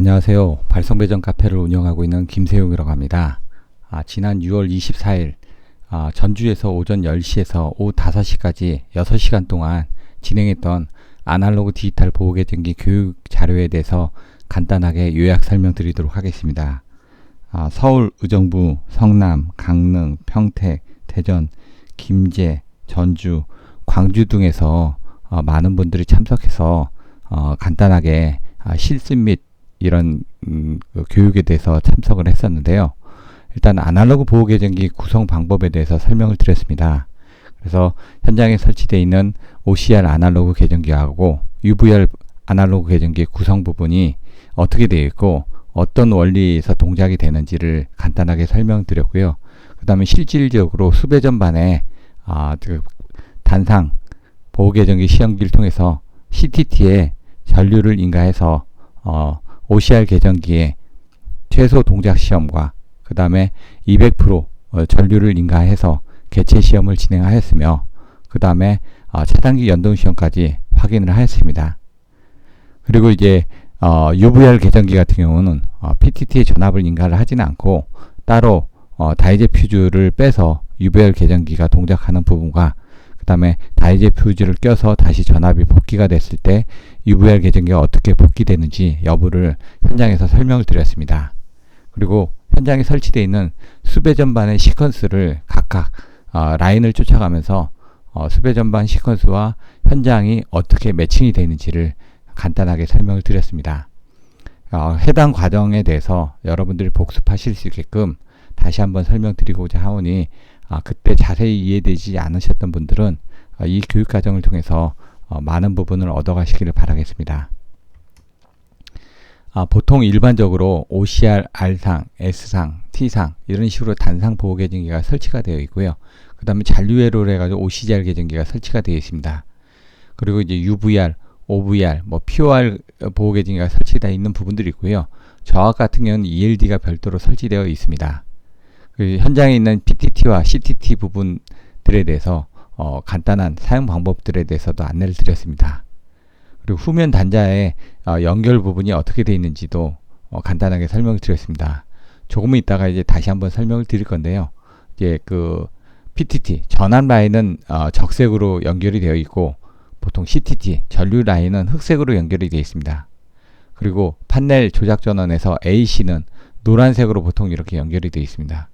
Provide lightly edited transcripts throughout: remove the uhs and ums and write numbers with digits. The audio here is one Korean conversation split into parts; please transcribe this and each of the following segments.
안녕하세요. 발성배전 카페를 운영하고 있는 김세용이라고 합니다. 지난 6월 24일 전주에서 오전 10시에서 오후 5시까지 6시간 동안 진행했던 아날로그 디지털 보호계정기 교육 자료에 대해서 간단하게 요약 설명드리도록 하겠습니다. 서울, 의정부, 성남, 강릉, 평택, 대전, 김제, 전주, 광주 등에서 많은 분들이 참석해서 간단하게 실습 및 이런 교육에 대해서 참석을 했었는데요. 일단 아날로그 보호계정기 구성 방법에 대해서 설명을 드렸습니다. 그래서 현장에 설치되어 있는 OCR 아날로그 계정기하고 UVR 아날로그 계정기 구성 부분이 어떻게 되어 있고 어떤 원리에서 동작이 되는지를 간단하게 설명드렸고요. 그 다음에 실질적으로 수배 전반에 단상 보호계정기 시험기를 통해서 CTT에 전류를 인가해서 OCR 계정기의 최소 동작 시험과 그 다음에 200% 전류를 인가해서 개체 시험을 진행하였으며 그 다음에 차단기 연동 시험까지 확인을 하였습니다. 그리고 이제 UVR 계정기 같은 경우는 PTT의 전압을 인가를 하지는 않고 따로 다이제 퓨즈를 빼서 UVR 계정기가 동작하는 부분과 그 다음에 다이제 퓨즈를 껴서 다시 전압이 복귀가 됐을 때 UVR 계정기가 어떻게 복귀되는지 여부를 현장에서 설명을 드렸습니다. 그리고 현장에 설치되어 있는 수배 전반의 시퀀스를 각각 라인을 쫓아가면서 수배 전반 시퀀스와 현장이 어떻게 매칭이 되는지를 간단하게 설명을 드렸습니다. 해당 과정에 대해서 여러분들이 복습하실 수 있게끔 다시 한번 설명드리고자 하오니 그때 자세히 이해되지 않으셨던 분들은 이 교육 과정을 통해서 많은 부분을 얻어가시기를 바라겠습니다. 보통 일반적으로 OCR, R상, S상, T상 이런 식으로 단상 보호 계정기가 설치가 되어 있고요. 그 다음에 잔류회로로 해가지고 OCR 계정기가 설치가 되어 있습니다. 그리고 이제 UVR, OVR, POR 보호 계정기가 설치되어 있는 부분들이 있고요. 저학 같은 경우는 ELD가 별도로 설치되어 있습니다. 현장에 있는 PTT와 CTT 부분들에 대해서 간단한 사용 방법들에 대해서도 안내를 드렸습니다. 그리고 후면 단자의 연결 부분이 어떻게 되어 있는지도 간단하게 설명을 드렸습니다. 조금 있다가 이제 다시 한번 설명을 드릴 건데요. 이제 그 PTT 전압 라인은 적색으로 연결이 되어 있고 보통 CTT 전류 라인은 흑색으로 연결이 되어 있습니다. 그리고 판넬 조작 전원에서 AC는 노란색으로 보통 이렇게 연결이 되어 있습니다.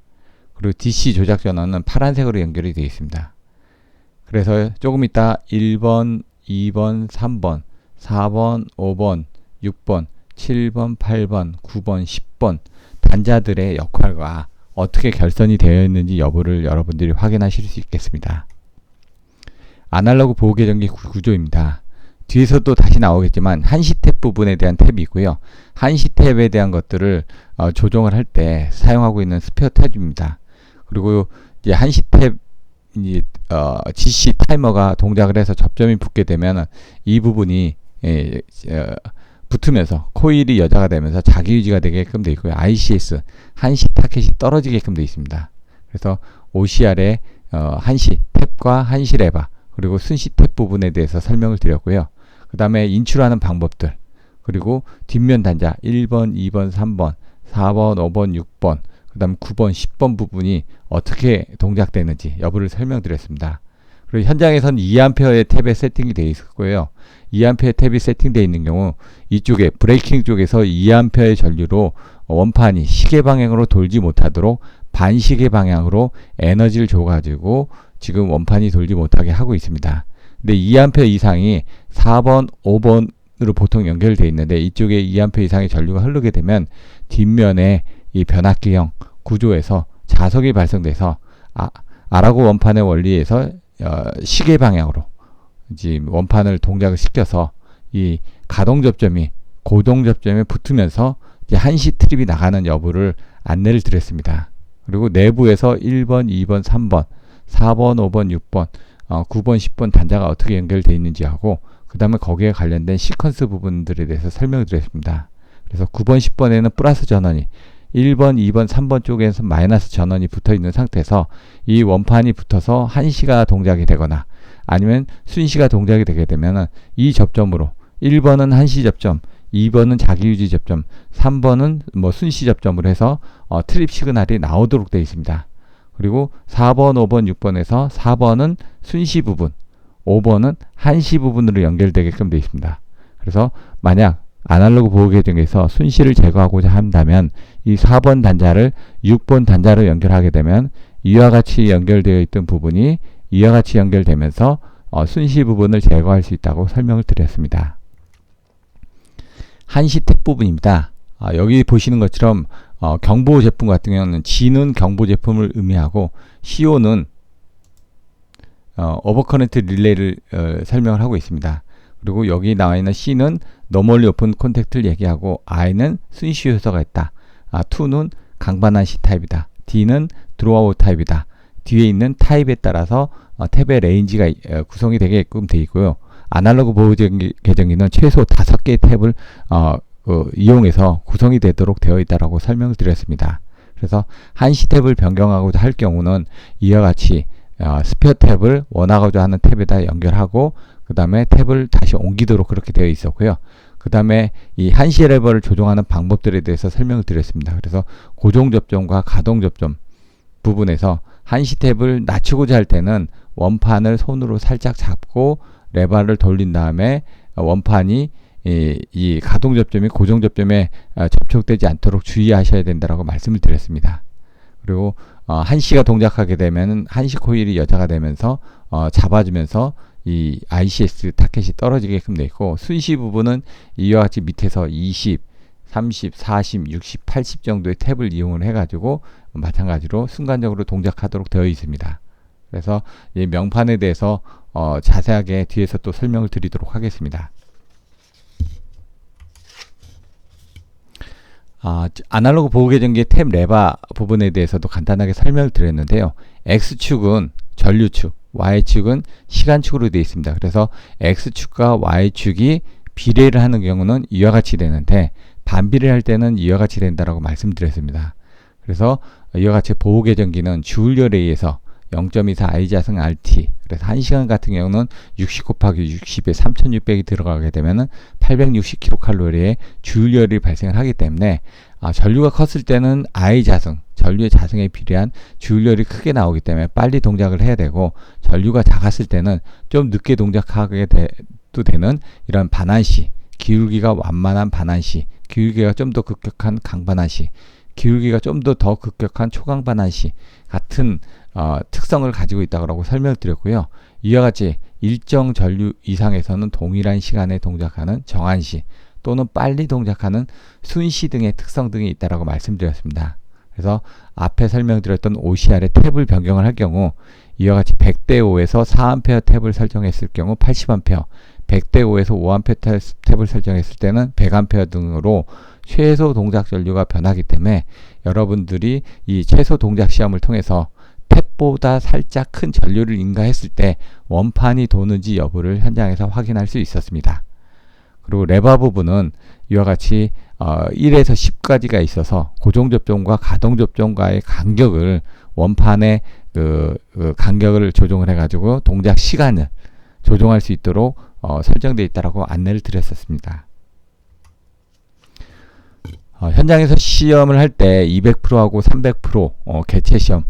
그리고 DC 조작 전원은 파란색으로 연결이 되어 있습니다. 그래서 조금 이따 1번, 2번, 3번, 4번, 5번, 6번, 7번, 8번, 9번, 10번 단자들의 역할과 어떻게 결선이 되어 있는지 여부를 여러분들이 확인하실 수 있겠습니다. 아날로그 보호계정기 구조입니다. 뒤에서 또 다시 나오겠지만 한시 탭 부분에 대한 탭이 있고요. 한시 탭에 대한 것들을 조정을 할 때 사용하고 있는 스페어 탭입니다. 그리고 이제 한시 탭 GC 타이머가 동작을 해서 접점이 붙게 되면 이 부분이 붙으면서 코일이 여자가 되면서 자기 유지가 되게끔 되어 있고요. ICS 한시 타켓이 떨어지게끔 되어 있습니다. 그래서 OCR의 한시 탭과 한시 레바 그리고 순시 탭 부분에 대해서 설명을 드렸고요. 그 다음에 인출하는 방법들 그리고 뒷면 단자 1번, 2번, 3번, 4번, 5번, 6번 그 다음 9번, 10번 부분이 어떻게 동작되는지 여부를 설명드렸습니다. 그리고 현장에서는 2A의 탭에 세팅이 되어 있었고요. 2A의 탭이 세팅되어 있는 경우 이쪽에 브레이킹 쪽에서 2A의 전류로 원판이 시계 방향으로 돌지 못하도록 반시계 방향으로 에너지를 줘가지고 지금 원판이 돌지 못하게 하고 있습니다. 근데 2A 이상이 4번, 5번으로 보통 연결되어 있는데 이쪽에 2A 이상의 전류가 흐르게 되면 뒷면에 이 변압기형 구조에서 자석이 발생돼서 아라고 원판의 원리에서 시계 방향으로 이제 원판을 동작을 시켜서 이 가동 접점이 고동 접점에 붙으면서 이제 한시 트립이 나가는 여부를 안내를 드렸습니다. 그리고 내부에서 1번, 2번, 3번, 4번, 5번, 6번, 9번, 10번 단자가 어떻게 연결되어 있는지 하고 그 다음에 거기에 관련된 시퀀스 부분들에 대해서 설명을 드렸습니다. 그래서 9번, 10번에는 플러스 전원이 1번, 2번, 3번 쪽에서 마이너스 전원이 붙어 있는 상태에서 이 원판이 붙어서 한시가 동작이 되거나 아니면 순시가 동작이 되게 되면 이 접점으로 1번은 한시 접점, 2번은 자기유지 접점, 3번은 뭐 순시 접점으로 해서 트립 시그널이 나오도록 되어 있습니다. 그리고 4번, 5번, 6번에서 4번은 순시 부분, 5번은 한시 부분으로 연결되게끔 되어 있습니다. 그래서 만약 아날로그 보호 계정에서 순시를 제거하고자 한다면 이 4번 단자를 6번 단자로 연결하게 되면 이와 같이 연결되어 있던 부분이 이와 같이 연결되면서 순시 부분을 제거할 수 있다고 설명을 드렸습니다. 한시 탭 부분입니다. 여기 보시는 것처럼 경보 제품 같은 경우는 G는 경보 제품을 의미하고 CO는 오버커런트 릴레이를 설명을 하고 있습니다. 그리고 여기 나와 있는 C는 노멀리 오픈 콘택트를 얘기하고 I는 순시 요소가 있다. 2는 강반한 C 타입이다. D는 드로아웃 타입이다. 뒤에 있는 타입에 따라서 탭의 레인지가 구성이 되게끔 되어 있고요. 아날로그 보호 계정기는 최소 5개의 탭을 이용해서 구성이 되도록 되어 있다고 설명을 드렸습니다. 그래서 한시 탭을 변경하고자 할 경우는 이와 같이 스페어 탭을 원하고자 하는 탭에다 연결하고 그 다음에 탭을 다시 옮기도록 그렇게 되어 있었고요. 그 다음에 이 한시 레버를 조정하는 방법들에 대해서 설명을 드렸습니다. 그래서 고정 접점과 가동 접점 부분에서 한시 탭을 낮추고자 할 때는 원판을 손으로 살짝 잡고 레버를 돌린 다음에 원판이 이 가동 접점이 고정 접점에 접촉되지 않도록 주의하셔야 된다고 말씀을 드렸습니다. 그리고 한시가 동작하게 되면 한시 코일이 여자가 되면서 잡아주면서 이 ICS 타켓이 떨어지게끔 되어 있고 순시 부분은 이와 같이 밑에서 20, 30, 40, 60, 80 정도의 탭을 이용을 해가지고 마찬가지로 순간적으로 동작하도록 되어 있습니다. 그래서 이 명판에 대해서 자세하게 뒤에서 또 설명을 드리도록 하겠습니다. 아날로그 보호계정기의 탭 레바 부분에 대해서도 간단하게 설명을 드렸는데요. X축은 전류축, Y축은 시간축으로 되어 있습니다. 그래서 X축과 Y축이 비례를 하는 경우는 이와 같이 되는데 반비례를 할 때는 이와 같이 된다고 말씀드렸습니다. 그래서 이와 같이 보호계정기는 주울열에 의해서 0.24 I자승 RT, 그래서 1시간 같은 경우는 60 곱하기 60에 3600이 들어가게 되면 860kcal의 주울열이 발생을 하기 때문에 전류가 컸을 때는 I자승, 전류의 자승에 비례한 주울열이 크게 나오기 때문에 빨리 동작을 해야 되고, 전류가 작았을 때는 좀 늦게 동작하게 도 되는 이런 반환시, 기울기가 완만한 반환시, 기울기가 좀 더 급격한 강반환시, 기울기가 좀 더 급격한 초강반환시 같은 특성을 가지고 있다고 설명을 드렸고요. 이와 같이 일정 전류 이상에서는 동일한 시간에 동작하는 정한시 또는 빨리 동작하는 순시 등의 특성 등이 있다고 말씀드렸습니다. 그래서 앞에 설명드렸던 OCR의 탭을 변경을 할 경우 이와 같이 100대 5에서 4A 탭을 설정했을 경우 80A, 100대 5에서 5A 탭을 설정했을 때는 100A 등으로 최소 동작 전류가 변하기 때문에 여러분들이 이 최소 동작 시험을 통해서 탭보다 살짝 큰 전류를 인가했을 때 원판이 도는지 여부를 현장에서 확인할 수 있었습니다. 그리고 레바 부분은 이와 같이 1에서 10까지가 있어서 고정 접점과 가동 접점과의 간격을 원판의 간격을 조정을 해가지고 동작 시간을 조정할 수 있도록 설정되어 있다고 안내를 드렸었습니다. 현장에서 시험을 할 때 200%하고 300% 개체 시험을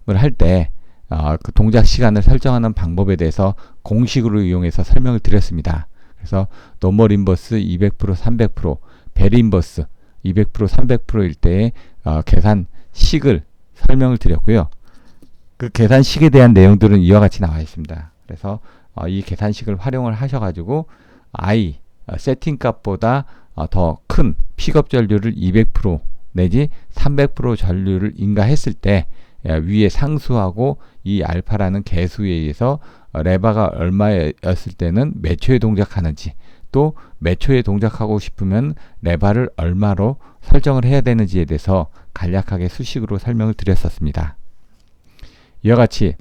할 때 그 동작 시간을 설정하는 방법에 대해서 공식으로 이용해서 설명을 드렸습니다. 그래서 노멀 인버스 200%, 300%, 벨 인버스 200%, 300%일 때의 계산식을 설명을 드렸고요. 그 계산식에 대한 내용들은 이와 같이 나와 있습니다. 그래서 이 계산식을 활용을 하셔가지고 I 세팅 값보다 더 큰 픽업 전류를 200% 내지 300% 전류를 인가했을 때 위에 상수하고 이 알파라는 개수에 의해서 레바가 얼마였을 때는 몇 초에 동작하는지, 또 몇 초에 동작하고 싶으면 레바를 얼마로 설정을 해야 되는지에 대해서 간략하게 수식으로 설명을 드렸었습니다. 이와 같이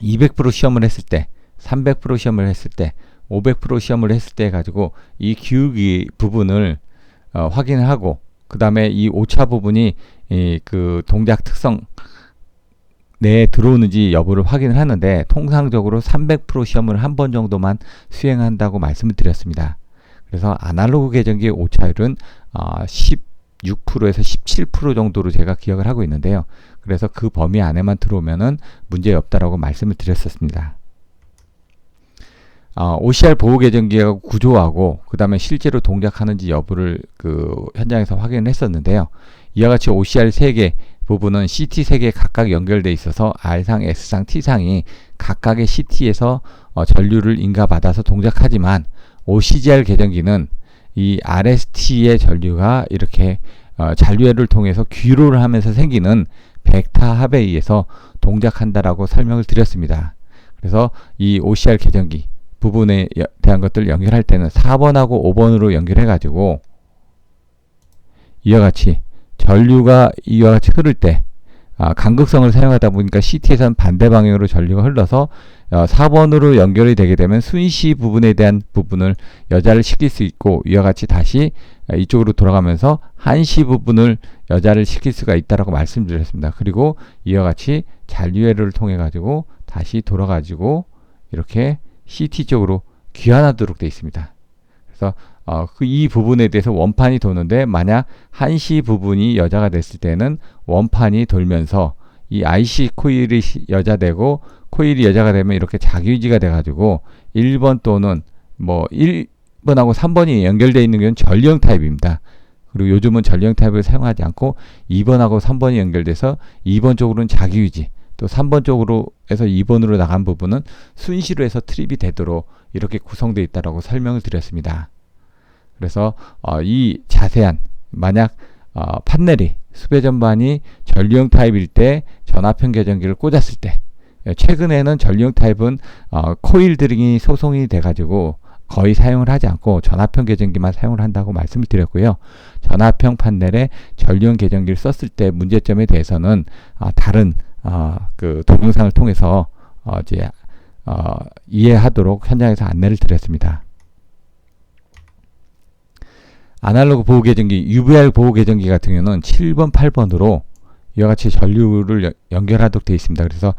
200% 시험을 했을 때, 300% 시험을 했을 때, 500% 시험을 했을 때 가지고 이 기울기 부분을 확인을 하고, 그 다음에 이 오차 부분이 그 동작 특성 내에 들어오는지 여부를 확인을 하는데 통상적으로 300% 시험을 한 번 정도만 수행한다고 말씀을 드렸습니다. 그래서 아날로그 계전기의 오차율은 16%에서 17% 정도로 제가 기억을 하고 있는데요. 그래서 그 범위 안에만 들어오면은 문제 없다라고 말씀을 드렸었습니다. OCR 보호 계전기하고 구조하고 그 다음에 실제로 동작하는지 여부를 현장에서 확인을 했었는데요. 이와 같이 OCR 3개 부분은 CT 3개 각각 연결되어 있어서 R상, S상, T상이 각각의 CT에서 전류를 인가받아서 동작하지만 OCGR 계전기는 이 RST의 전류가 이렇게 잔류회를 통해서 귀로를 하면서 생기는 벡터 합에 의해서 동작한다라고 설명을 드렸습니다. 그래서 이 OCR 계전기 부분에 대한 것들을 연결할 때는 4번하고 5번으로 연결해 가지고 이와 같이 전류가 이와 같이 흐를 때 간극성을 사용하다 보니까 CT에서는 반대 방향으로 전류가 흘러서 4번으로 연결이 되게 되면 순시 부분에 대한 부분을 여자를 시킬 수 있고 이와 같이 다시 이쪽으로 돌아가면서 한시 부분을 여자를 시킬 수가 있다라고 말씀드렸습니다. 그리고 이와 같이 잔류회로를 통해 가지고 다시 돌아가지고 이렇게 CT 쪽으로 귀환하도록 되어 있습니다. 그래서 이 부분에 대해서 원판이 도는데 만약 한시 부분이 여자가 됐을 때는 원판이 돌면서 이 IC 코일이 여자되고 코일이 여자가 되면 이렇게 자기유지가 돼가지고 1번 또는 1번하고 3번이 연결되어 있는 건 전류형 타입입니다. 그리고 요즘은 전류형 타입을 사용하지 않고 2번하고 3번이 연결돼서 2번 쪽으로는 자기유지, 또 3번 쪽으로 해서 2번으로 나간 부분은 순시로 해서 트립이 되도록 이렇게 구성되어 있다고 설명을 드렸습니다. 그래서 이 자세한 만약 판넬이 수배 전반이 전류형 타입일 때 전압형 계전기를 꽂았을 때 최근에는 전류형 타입은 코일 드링이 소송이 돼가지고 거의 사용을 하지 않고 전압형 계전기만 사용을 한다고 말씀을 드렸고요. 전압형 판넬에 전류형 계전기를 썼을 때 문제점에 대해서는 다른 동영상을 통해서 이해하도록 현장에서 안내를 드렸습니다. 아날로그 보호 계전기, UVR 보호 계전기 같은 경우는 7번, 8번으로 이와 같이 전류를 연결하도록 되어 있습니다. 그래서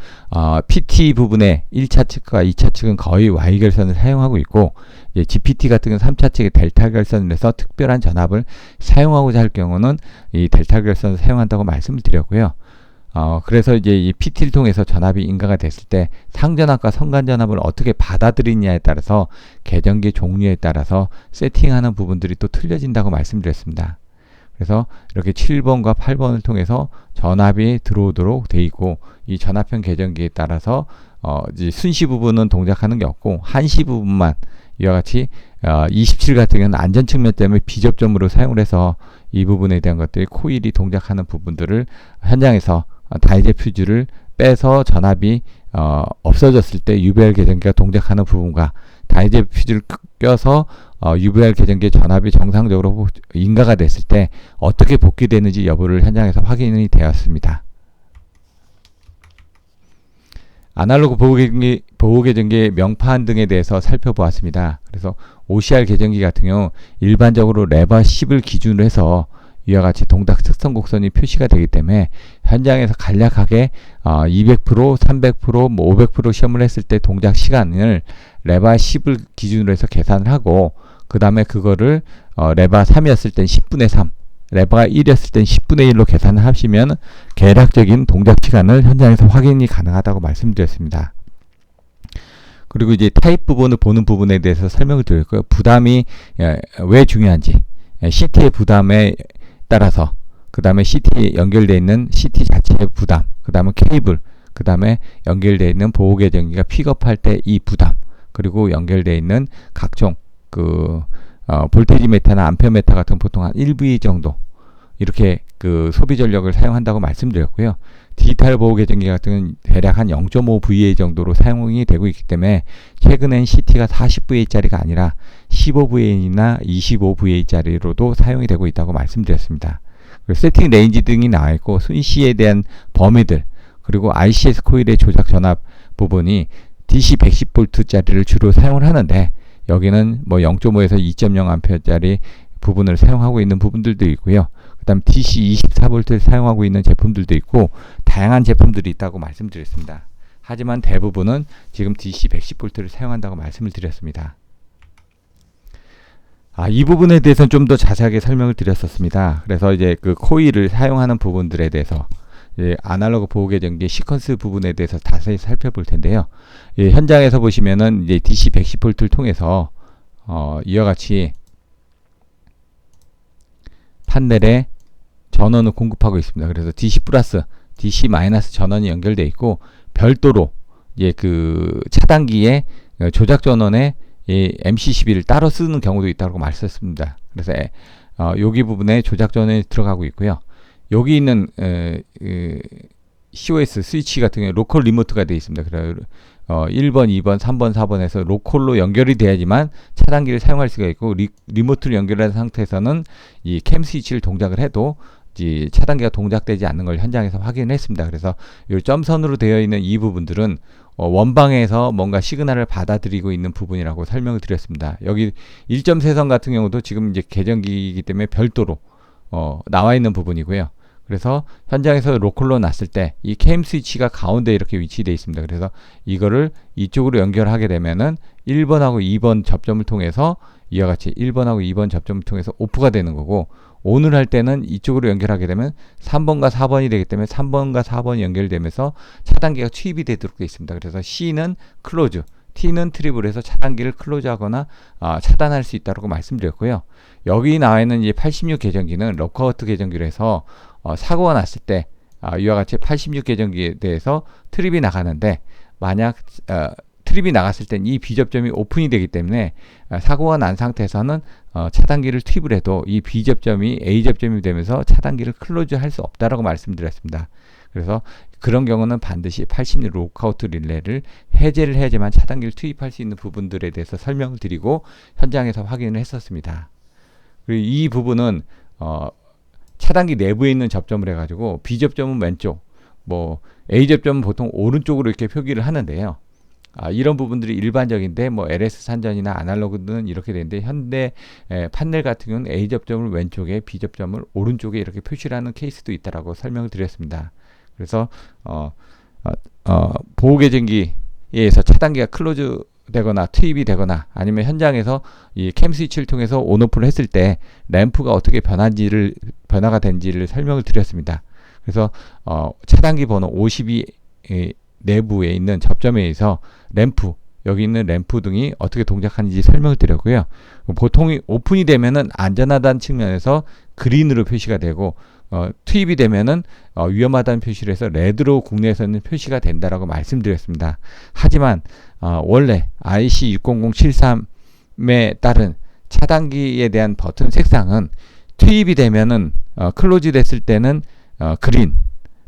PT 부분에 1차 측과 2차 측은 거의 Y 결선을 사용하고 있고 GPT 같은 경우는 3차 측의 델타 결선을 해서 특별한 전압을 사용하고자 할 경우는 이 델타 결선을 사용한다고 말씀을 드렸고요. 그래서 이제 이 PT를 통해서 전압이 인가가 됐을 때 상전압과 성간전압을 어떻게 받아들이냐에 따라서 계전기 종류에 따라서 세팅하는 부분들이 또 틀려진다고 말씀드렸습니다. 그래서 이렇게 7번과 8번을 통해서 전압이 들어오도록 돼 있고 이 전압형 계전기에 따라서 이제 순시 부분은 동작하는 게 없고 한시 부분만 이와 같이 27 같은 경우는 안전 측면 때문에 비접점으로 사용을 해서 이 부분에 대한 것들이 코일이 동작하는 부분들을 현장에서 다이제 퓨즈를 빼서 전압이 없어졌을 때 UVR 계전기가 동작하는 부분과 다이제 퓨즈를 껴서 UVR 계전기의 전압이 정상적으로 인가가 됐을 때 어떻게 복귀되는지 여부를 현장에서 확인이 되었습니다. 아날로그 보호 계전기의 명판 등에 대해서 살펴보았습니다. 그래서 OCR 계전기 같은 경우 일반적으로 레버 10을 기준으로 해서 이와 같이 동작 특성 곡선이 표시가 되기 때문에 현장에서 간략하게 200%, 300%, 500% 시험을 했을 때 동작 시간을 레바 10을 기준으로 해서 계산을 하고 그 다음에 그거를 레바 3이었을 땐 10분의 3, 레바가 1이었을 땐 10분의 1로 계산을 하시면 계략적인 동작 시간을 현장에서 확인이 가능하다고 말씀드렸습니다. 그리고 이제 타입 부분을 보는 부분에 대해서 설명을 드렸고요. 부담이 왜 중요한지, CT의 부담에 따라서 그 다음에 CT에 연결되어 있는 CT 자체의 부담, 그 다음에 케이블, 그 다음에 연결되어 있는 보호 계전기가 픽업할 때 이 부담, 그리고 연결되어 있는 각종 볼테지 메타나 암페어 메타 같은 보통 한 1V 정도 이렇게 소비 전력을 사용한다고 말씀드렸고요. 디지털 보호 계전기 같은 경우는 대략 한 0.5VA 정도로 사용이 되고 있기 때문에 최근엔 CT가 40VA짜리가 아니라 15VA나 25VA짜리로도 사용이 되고 있다고 말씀드렸습니다. 그리고 세팅 레인지 등이 나와 있고 순시에 대한 범위들, 그리고 ICS 코일의 조작 전압 부분이 DC 110V짜리를 주로 사용을 하는데 여기는 0.5에서 2.0A짜리 부분을 사용하고 있는 부분들도 있고요. 그 다음 DC 24V를 사용하고 있는 제품들도 있고 다양한 제품들이 있다고 말씀드렸습니다. 하지만 대부분은 지금 DC 110V를 사용한다고 말씀을 드렸습니다. 이 부분에 대해서는 좀 더 자세하게 설명을 드렸었습니다. 그래서 이제 그 코일을 사용하는 부분들에 대해서 이제 아날로그 보호 계정기 시퀀스 부분에 대해서 자세히 살펴볼 텐데요. 예, 현장에서 보시면은 이제 DC 110V를 통해서 이와 같이 판넬에 전원을 공급하고 있습니다. 그래서 DC 플러스, DC 마이너스 전원이 연결되어 있고 별도로 이제 그 차단기에 조작 전원에 이 MC12를 따로 쓰는 경우도 있다고 말씀했습니다. 그래서 여기 부분에 조작 전원이 들어가고 있고요. 여기 있는 COS 스위치 같은 경우 로컬 리모트가 되어 있습니다. 그래서 1번, 2번, 3번, 4번에서 로컬로 연결이 돼야지만 차단기를 사용할 수가 있고 리모트를 연결한 상태에서는 이 캠 스위치를 동작을 해도 이 차단기가 동작되지 않는 걸 현장에서 확인했습니다. 그래서 이 점선으로 되어 있는 이 부분들은 원방에서 뭔가 시그널을 받아들이고 있는 부분이라고 설명을 드렸습니다. 여기 1.3선 같은 경우도 지금 이제 계정기이기 때문에 별도로 나와 있는 부분이고요. 그래서 현장에서 로컬로 놨을 때 이 캠 스위치가 가운데 이렇게 위치되어 있습니다. 그래서 이거를 이쪽으로 연결하게 되면은 1번하고 2번 접점을 통해서 이와 같이 1번하고 2번 접점을 통해서 오프가 되는 거고, ON을 할 때는 이쪽으로 연결하게 되면 3번과 4번이 되기 때문에 3번과 4번이 연결되면서 차단기가 투입이 되도록 되어 있습니다. 그래서 C는 클로즈, T는 트립을 해서 차단기를 클로즈하거나 차단할 수 있다고 말씀드렸고요. 여기 나와 있는 이 86 계정기는 럭커아웃 계정기로 해서 사고가 났을 때 이와 같이 86 계정기에 대해서 트립이 나가는데, 만약 트립이 나갔을 땐 이 B접점이 오픈이 되기 때문에 사고가 난 상태에서는 차단기를 투입을 해도 이 B접점이 A접점이 되면서 차단기를 클로즈 할 수 없다라고 말씀드렸습니다. 그래서 그런 경우는 반드시 86 록아웃 릴레이를 해제를 해야지만 차단기를 투입할 수 있는 부분들에 대해서 설명을 드리고 현장에서 확인을 했었습니다. 그리고 이 부분은 차단기 내부에 있는 접점을 해가지고 B접점은 왼쪽, 뭐 A접점은 보통 오른쪽으로 이렇게 표기를 하는데요. 이런 부분들이 일반적인데 뭐 LS 산전이나 아날로그는 이렇게 되는데, 현대 판넬 같은 경우는 A접점을 왼쪽에 B접점을 오른쪽에 이렇게 표시를 하는 케이스도 있다라고 설명을 드렸습니다. 그래서 보호 계정기에서 차단기가 클로즈 되거나 투입이 되거나 아니면 현장에서 이 캠 스위치를 통해서 온오프를 했을 때 램프가 어떻게 변화가 된지를 설명을 드렸습니다. 그래서 차단기 번호 52 내부에 있는 접점에 의해서 램프, 여기 있는 램프 등이 어떻게 동작하는지 설명을 드렸고요. 보통 오픈이 되면은 안전하다는 측면에서 그린으로 표시가 되고, 투입이 되면은 위험하다는 표시를 해서 레드로 국내에서는 표시가 된다라고 말씀드렸습니다. 하지만 원래 IC60073에 따른 차단기에 대한 버튼 색상은 투입이 되면은 클로즈 됐을 때는 그린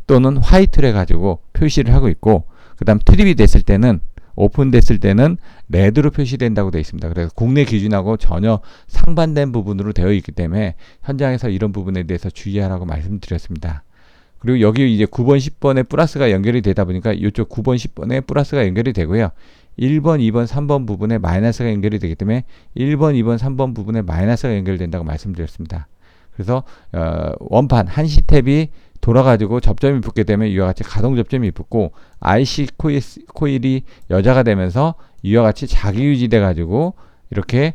또는 화이트를 해가지고 표시를 하고 있고, 그 다음 트립이 됐을 때는, 오픈됐을 때는 레드로 표시된다고 되어 있습니다. 그래서 국내 기준하고 전혀 상반된 부분으로 되어 있기 때문에 현장에서 이런 부분에 대해서 주의하라고 말씀드렸습니다. 그리고 여기 이제 9번, 10번에 플러스가 연결이 되다 보니까 이쪽 9번, 10번에 플러스가 연결이 되고요. 1번, 2번, 3번 부분에 마이너스가 연결이 되기 때문에 1번, 2번, 3번 부분에 마이너스가 연결된다고 말씀드렸습니다. 그래서 원판 한시 탭이 돌아가지고 접점이 붙게 되면 이와 같이 가동 접점이 붙고, IC 코일이 여자가 되면서 이와 같이 자기 유지돼 가지고 이렇게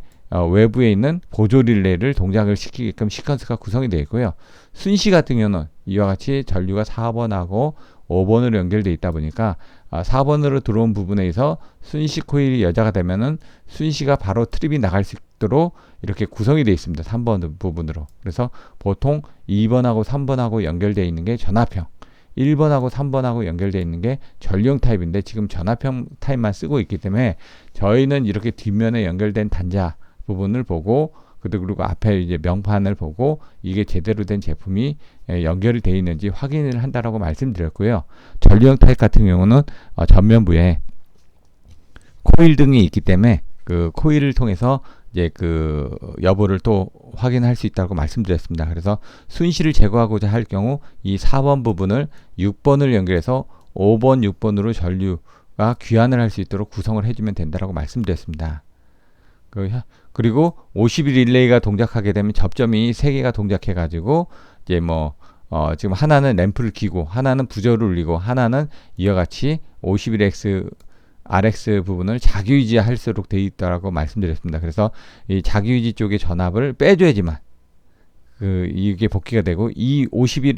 외부에 있는 보조 릴레이를 동작을 시키게끔 시퀀스가 구성이 되어 있고요. 순시 같은 경우는 이와 같이 전류가 4번하고 5번으로 연결되어 있다 보니까 4번으로 들어온 부분에서 순시 코일이 여자가 되면은 순시가 바로 트립이 나갈 수 있도록 이렇게 구성이 되어 있습니다. 3번 부분으로. 그래서 보통 2번하고 3번하고 연결되어 있는 게 전압형, 1번하고 3번하고 연결되어 있는 게 전류형 타입인데, 지금 전압형 타입만 쓰고 있기 때문에 저희는 이렇게 뒷면에 연결된 단자 부분을 보고, 그리고 앞에 이제 명판을 보고 이게 제대로 된 제품이 연결이 되어 있는지 확인을 한다라고 말씀드렸고요. 전류형 타입 같은 경우는 전면부에 코일 등이 있기 때문에 그 코일을 통해서 이제 그 여부를 또 확인할 수 있다고 말씀드렸습니다. 그래서 순시를 제거하고자 할 경우 이 4번 부분을 6번을 연결해서 5번, 6번으로 전류가 귀환을 할 수 있도록 구성을 해주면 된다라고 말씀드렸습니다. 그리고 51 릴레이가 동작하게 되면 접점이 3개가 동작해 가지고 이제 지금 하나는 램프를 켜고 하나는 부저를 울리고 하나는 이와 같이 51X RX 부분을 자기유지할수록 되어 있다고 말씀드렸습니다. 그래서 이 자기유지 쪽의 전압을 빼줘야지만 이게 복귀가 되고, 이 51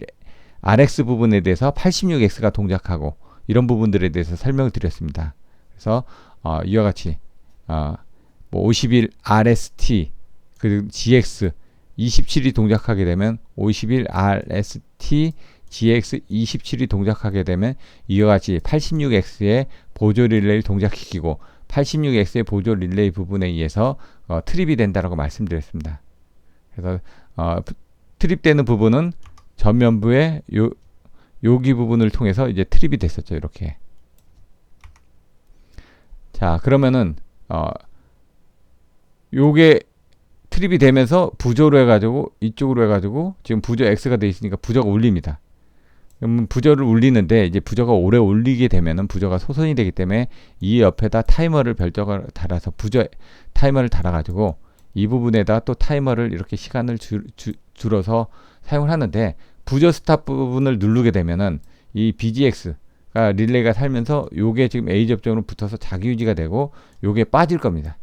RX 부분에 대해서 86X가 동작하고, 이런 부분들에 대해서 설명을 드렸습니다. 그래서 이와 같이 51 RST 그리고 GX 27이 동작하게 되면 51 RST GX 27이 동작하게 되면 이와 같이 86X의 보조 릴레이를 동작시키고 86X의 보조 릴레이 부분에 의해서 트립이 된다라고 말씀드렸습니다. 그래서 트립되는 부분은 전면부의 여기 부분을 통해서 이제 트립이 됐었죠. 이렇게. 자, 그러면은 요게 트립이 되면서 부조로 해가지고 이쪽으로 해가지고 지금 부조 X가 돼 있으니까 부조가 울립니다. 그럼 부조를 울리는데 이제 부조가 오래 울리게 되면은 부조가 소선이 되기 때문에 이 옆에다 타이머를 별도가 달아서 부조 타이머를 달아가지고 이 부분에다 또 타이머를 이렇게 시간을 줄어서 사용을 하는데, 부조 스탑 부분을 누르게 되면은 이 BGX가 릴레이가 살면서 요게 지금 A 접점으로 붙어서 자기 유지가 되고 요게 빠질 겁니다.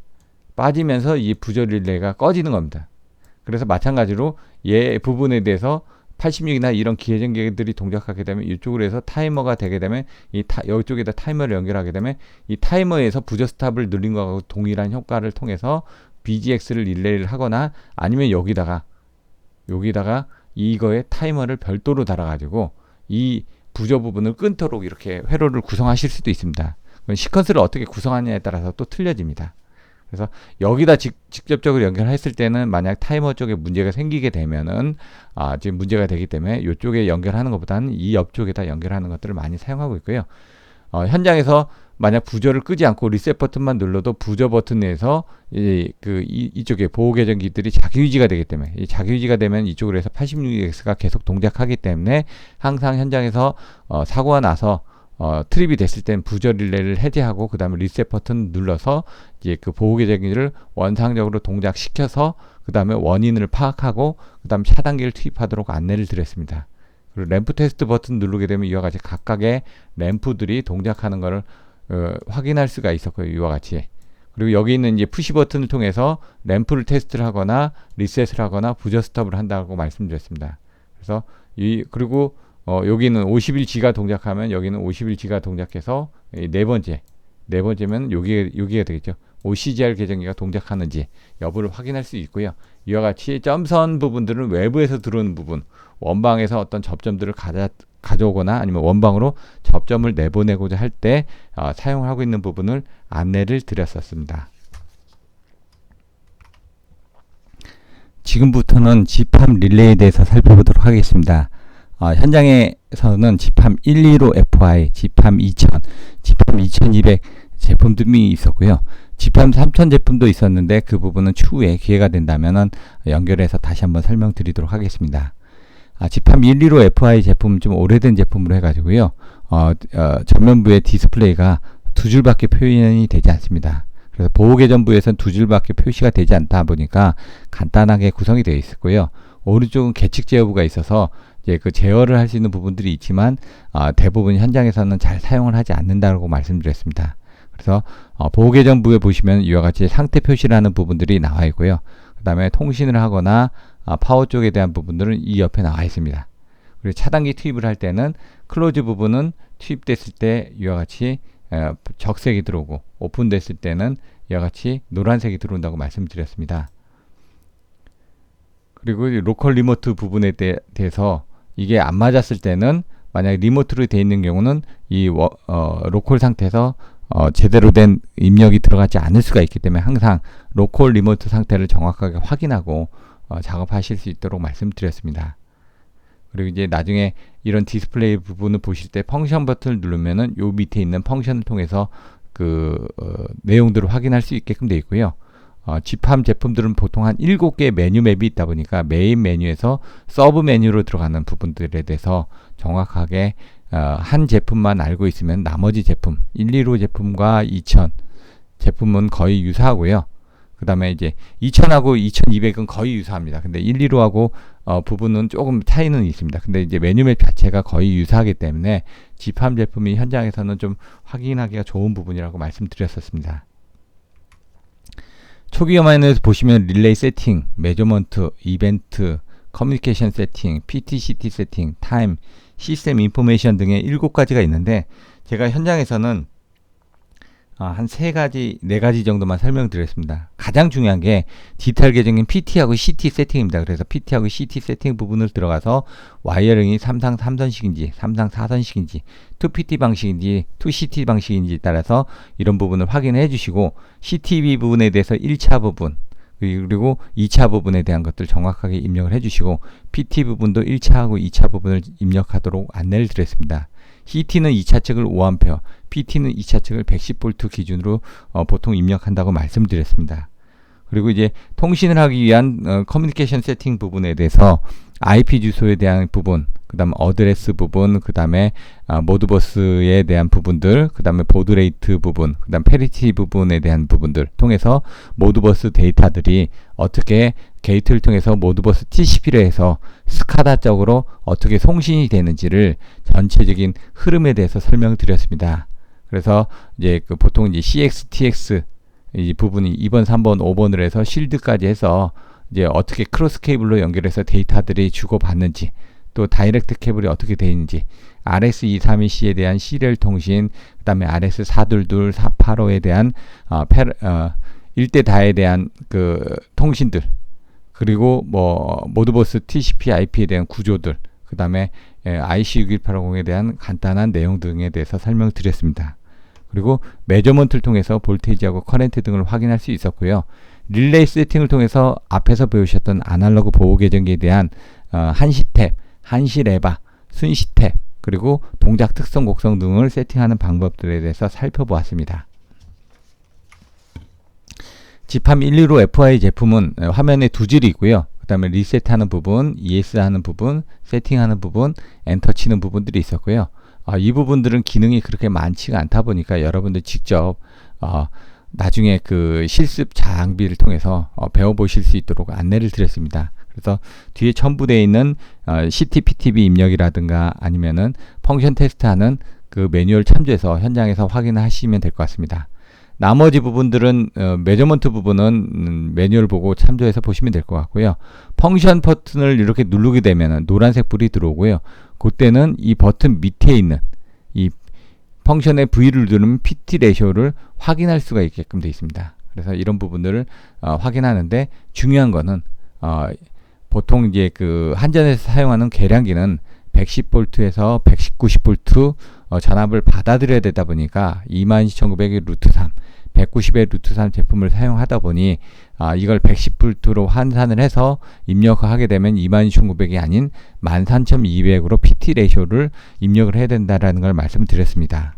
빠지면서 이 부조 릴레이가 꺼지는 겁니다. 그래서 마찬가지로 얘 부분에 대해서 86이나 이런 기회전기들이 동작하게 되면 이쪽으로 해서 타이머가 되게 되면 이쪽에다 타이머를 연결하게 되면 이 타이머에서 부저 스탑을 누린 것하고 동일한 효과를 통해서 BGX를 릴레이를 하거나, 아니면 여기다가 이거에 타이머를 별도로 달아가지고 이 부저 부분을 끊도록 이렇게 회로를 구성하실 수도 있습니다. 시퀀스를 어떻게 구성하느냐에 따라서 또 틀려집니다. 그래서 여기다 직접적으로 연결했을 때는 만약 타이머 쪽에 문제가 생기게 되면은 지금 문제가 되기 때문에 이쪽에 연결하는 것보다는 이 옆쪽에다 연결하는 것들을 많이 사용하고 있고요. 현장에서 만약 부저를 끄지 않고 리셋 버튼만 눌러도 부저 버튼에서 이쪽에 보호 계정기들이 자기 유지가 되기 때문에, 이 자기 유지가 되면 이쪽으로 해서 86X가 계속 동작하기 때문에 항상 현장에서 사고가 나서 트립이 됐을 땐 부저 릴레이를 해제하고 그 다음에 리셋 버튼 눌러서 이제 그 보호 계정기를 원상적으로 동작시켜서 그 다음에 원인을 파악하고 그 다음에 차단기를 투입하도록 안내를 드렸습니다. 그리고 램프 테스트 버튼 누르게 되면 이와 같이 각각의 램프들이 동작하는 것을 확인할 수가 있었고요. 이와 같이. 그리고 여기 있는 이제 푸시 버튼을 통해서 램프를 테스트를 하거나 리셋을 하거나 부저 스톱을 한다고 말씀드렸습니다. 그래서 그리고 여기는 51G가 동작하면 여기는 51G가 동작해서 네 번째면 여기가 되겠죠. OCGR 계정기가 동작하는지 여부를 확인할 수 있고요. 이와 같이 점선 부분들은 외부에서 들어오는 부분, 원방에서 어떤 접점들을 가져오거나 아니면 원방으로 접점을 내보내고자 할 때 사용하고 있는 부분을 안내를 드렸었습니다. 지금부터는 GPAM 릴레이에 대해서 살펴보도록 하겠습니다. 현장에서는 GPAM 125FI, GPAM 2000, GPAM 2200 제품들이 있었고요. GPAM 3000 제품도 있었는데 그 부분은 추후에 기회가 된다면 연결해서 다시 한번 설명드리도록 하겠습니다. GPAM 125FI 제품 좀 오래된 제품으로 해가지고요. 전면부의 디스플레이가 두 줄밖에 표현이 되지 않습니다. 그래서 보호 계정부에서는 두 줄밖에 표시가 되지 않다 보니까 간단하게 구성이 되어 있었고요. 오른쪽은 계측 제어부가 있어서 이제 그 제어를 할 수 있는 부분들이 있지만 대부분 현장에서는 잘 사용을 하지 않는다고 말씀드렸습니다. 그래서 보호 계정부에 보시면 이와 같이 상태 표시라는 부분들이 나와 있고요. 그 다음에 통신을 하거나 파워 쪽에 대한 부분들은 이 옆에 나와 있습니다. 그리고 차단기 투입을 할 때는 클로즈 부분은 투입됐을 때 이와 같이 적색이 들어오고 오픈됐을 때는 이와 같이 노란색이 들어온다고 말씀드렸습니다. 그리고 로컬 리모트 부분에 대해서 이게 안 맞았을 때는 만약 리모트로 되어 있는 경우는 이 로컬 상태에서 제대로 된 입력이 들어가지 않을 수가 있기 때문에 항상 로컬 리모트 상태를 정확하게 확인하고 작업하실 수 있도록 말씀드렸습니다. 그리고 이제 나중에 이런 디스플레이 부분을 보실 때 펑션 버튼을 누르면은 요 밑에 있는 펑션을 통해서 내용들을 확인할 수 있게끔 되어 있고요. GPAM 제품들은 보통 한 7개의 메뉴 맵이 있다 보니까 메인 메뉴에서 서브 메뉴로 들어가는 부분들에 대해서 정확하게 한 제품만 알고 있으면 나머지 제품 125 제품과 2000 제품은 거의 유사하고요. 그 다음에 이제 2000하고 2200은 거의 유사합니다. 근데 115하고 부분은 조금 차이는 있습니다. 근데 이제 메뉴맵 자체가 거의 유사하기 때문에 집합 제품이 현장에서는 좀 확인하기가 좋은 부분이라고 말씀드렸었습니다. 초기 화면에서 보시면 릴레이 세팅, 메저먼트, 이벤트, 커뮤니케이션 세팅, PTCT 세팅, 타임, 시스템 인포메이션 등의 7가지가 있는데 제가 현장에서는 한 3가지, 4가지 정도만 설명드렸습니다. 가장 중요한 게 디테일 계정인 PT하고 CT 세팅입니다. 그래서 PT하고 CT 세팅 부분을 들어가서 와이어링이 3상 3선식인지 3상 4선식인지 2PT 방식인지 2CT 방식인지 따라서 이런 부분을 확인해 주시고 CTV 부분에 대해서 1차 부분 그리고 2차 부분에 대한 것들 정확하게 입력을 해주시고 PT 부분도 1차하고 2차 부분을 입력하도록 안내를 드렸습니다. CT는 2차 측을 5A, PT는 2차 측을 110V 기준으로 보통 입력한다고 말씀드렸습니다. 그리고 이제 통신을 하기 위한 커뮤니케이션 세팅 부분에 대해서 IP 주소에 대한 부분, 그 다음 어드레스 부분, 그 다음에 모드버스에 대한 부분들, 그 다음에 보드레이트 부분, 그 다음 페리티 부분에 대한 부분들 통해서 모드버스 데이터들이 어떻게 게이트를 통해서 모드버스 TCP로 해서 스카다 쪽으로 어떻게 송신이 되는지를 전체적인 흐름에 대해서 설명드렸습니다. 그래서 이제 보통 이제 CX, TX 이 부분이 2번, 3번, 5번을 해서 실드까지 해서 이제 어떻게 크로스 케이블로 연결해서 데이터들이 주고받는지 또 다이렉트 케이블이 어떻게 되어 있는지 RS232C에 대한 시리얼 통신 그 다음에 RS422, 485에 대한 1대 다에 대한 그 통신들 그리고 뭐 모드버스 TCP IP에 대한 구조들 그 다음에 IC61850에 대한 간단한 내용 등에 대해서 설명드렸습니다. 그리고 메저먼트를 통해서 볼테이지하고 커런트 등을 확인할 수 있었고요. 릴레이 세팅을 통해서 앞에서 배우셨던 아날로그 보호 계정기에 대한 한시 탭, 한시 레바, 순시 탭, 그리고 동작 특성, 곡성 등을 세팅하는 방법들에 대해서 살펴보았습니다. 집합 115 FI 제품은 화면에 2줄이 있고요. 그 다음에 리셋하는 부분, ES 하는 부분, 세팅하는 부분, 엔터 치는 부분들이 있었고요. 이 부분들은 기능이 그렇게 많지가 않다 보니까 여러분들 직접 나중에 그 실습 장비를 통해서 배워보실 수 있도록 안내를 드렸습니다. 그래서 뒤에 첨부되어 있는 CTPTB 입력이라든가 아니면은 펑션 테스트하는 그 매뉴얼 참조해서 현장에서 확인하시면 될 것 같습니다. 나머지 부분들은 메저먼트 부분은 매뉴얼 보고 참조해서 보시면 될 것 같고요. 펑션 버튼을 이렇게 누르게 되면 노란색 불이 들어오고요. 그때는 이 버튼 밑에 있는 이 펑션의 V를 누르면 PT 레이쇼를 확인할 수가 있게끔 되어 있습니다. 그래서 이런 부분들을 확인하는데 중요한 거는 보통 이제 그 한전에서 사용하는 계량기는 110V에서 190V 전압을 받아들여야 되다 보니까 22900의 루트 3, 190의 루트 3 제품을 사용하다 보니 이걸 110V로 환산을 해서 입력하게 되면 22900이 아닌 13200으로 PT 레이쇼를 입력을 해야 된다라는 걸 말씀드렸습니다.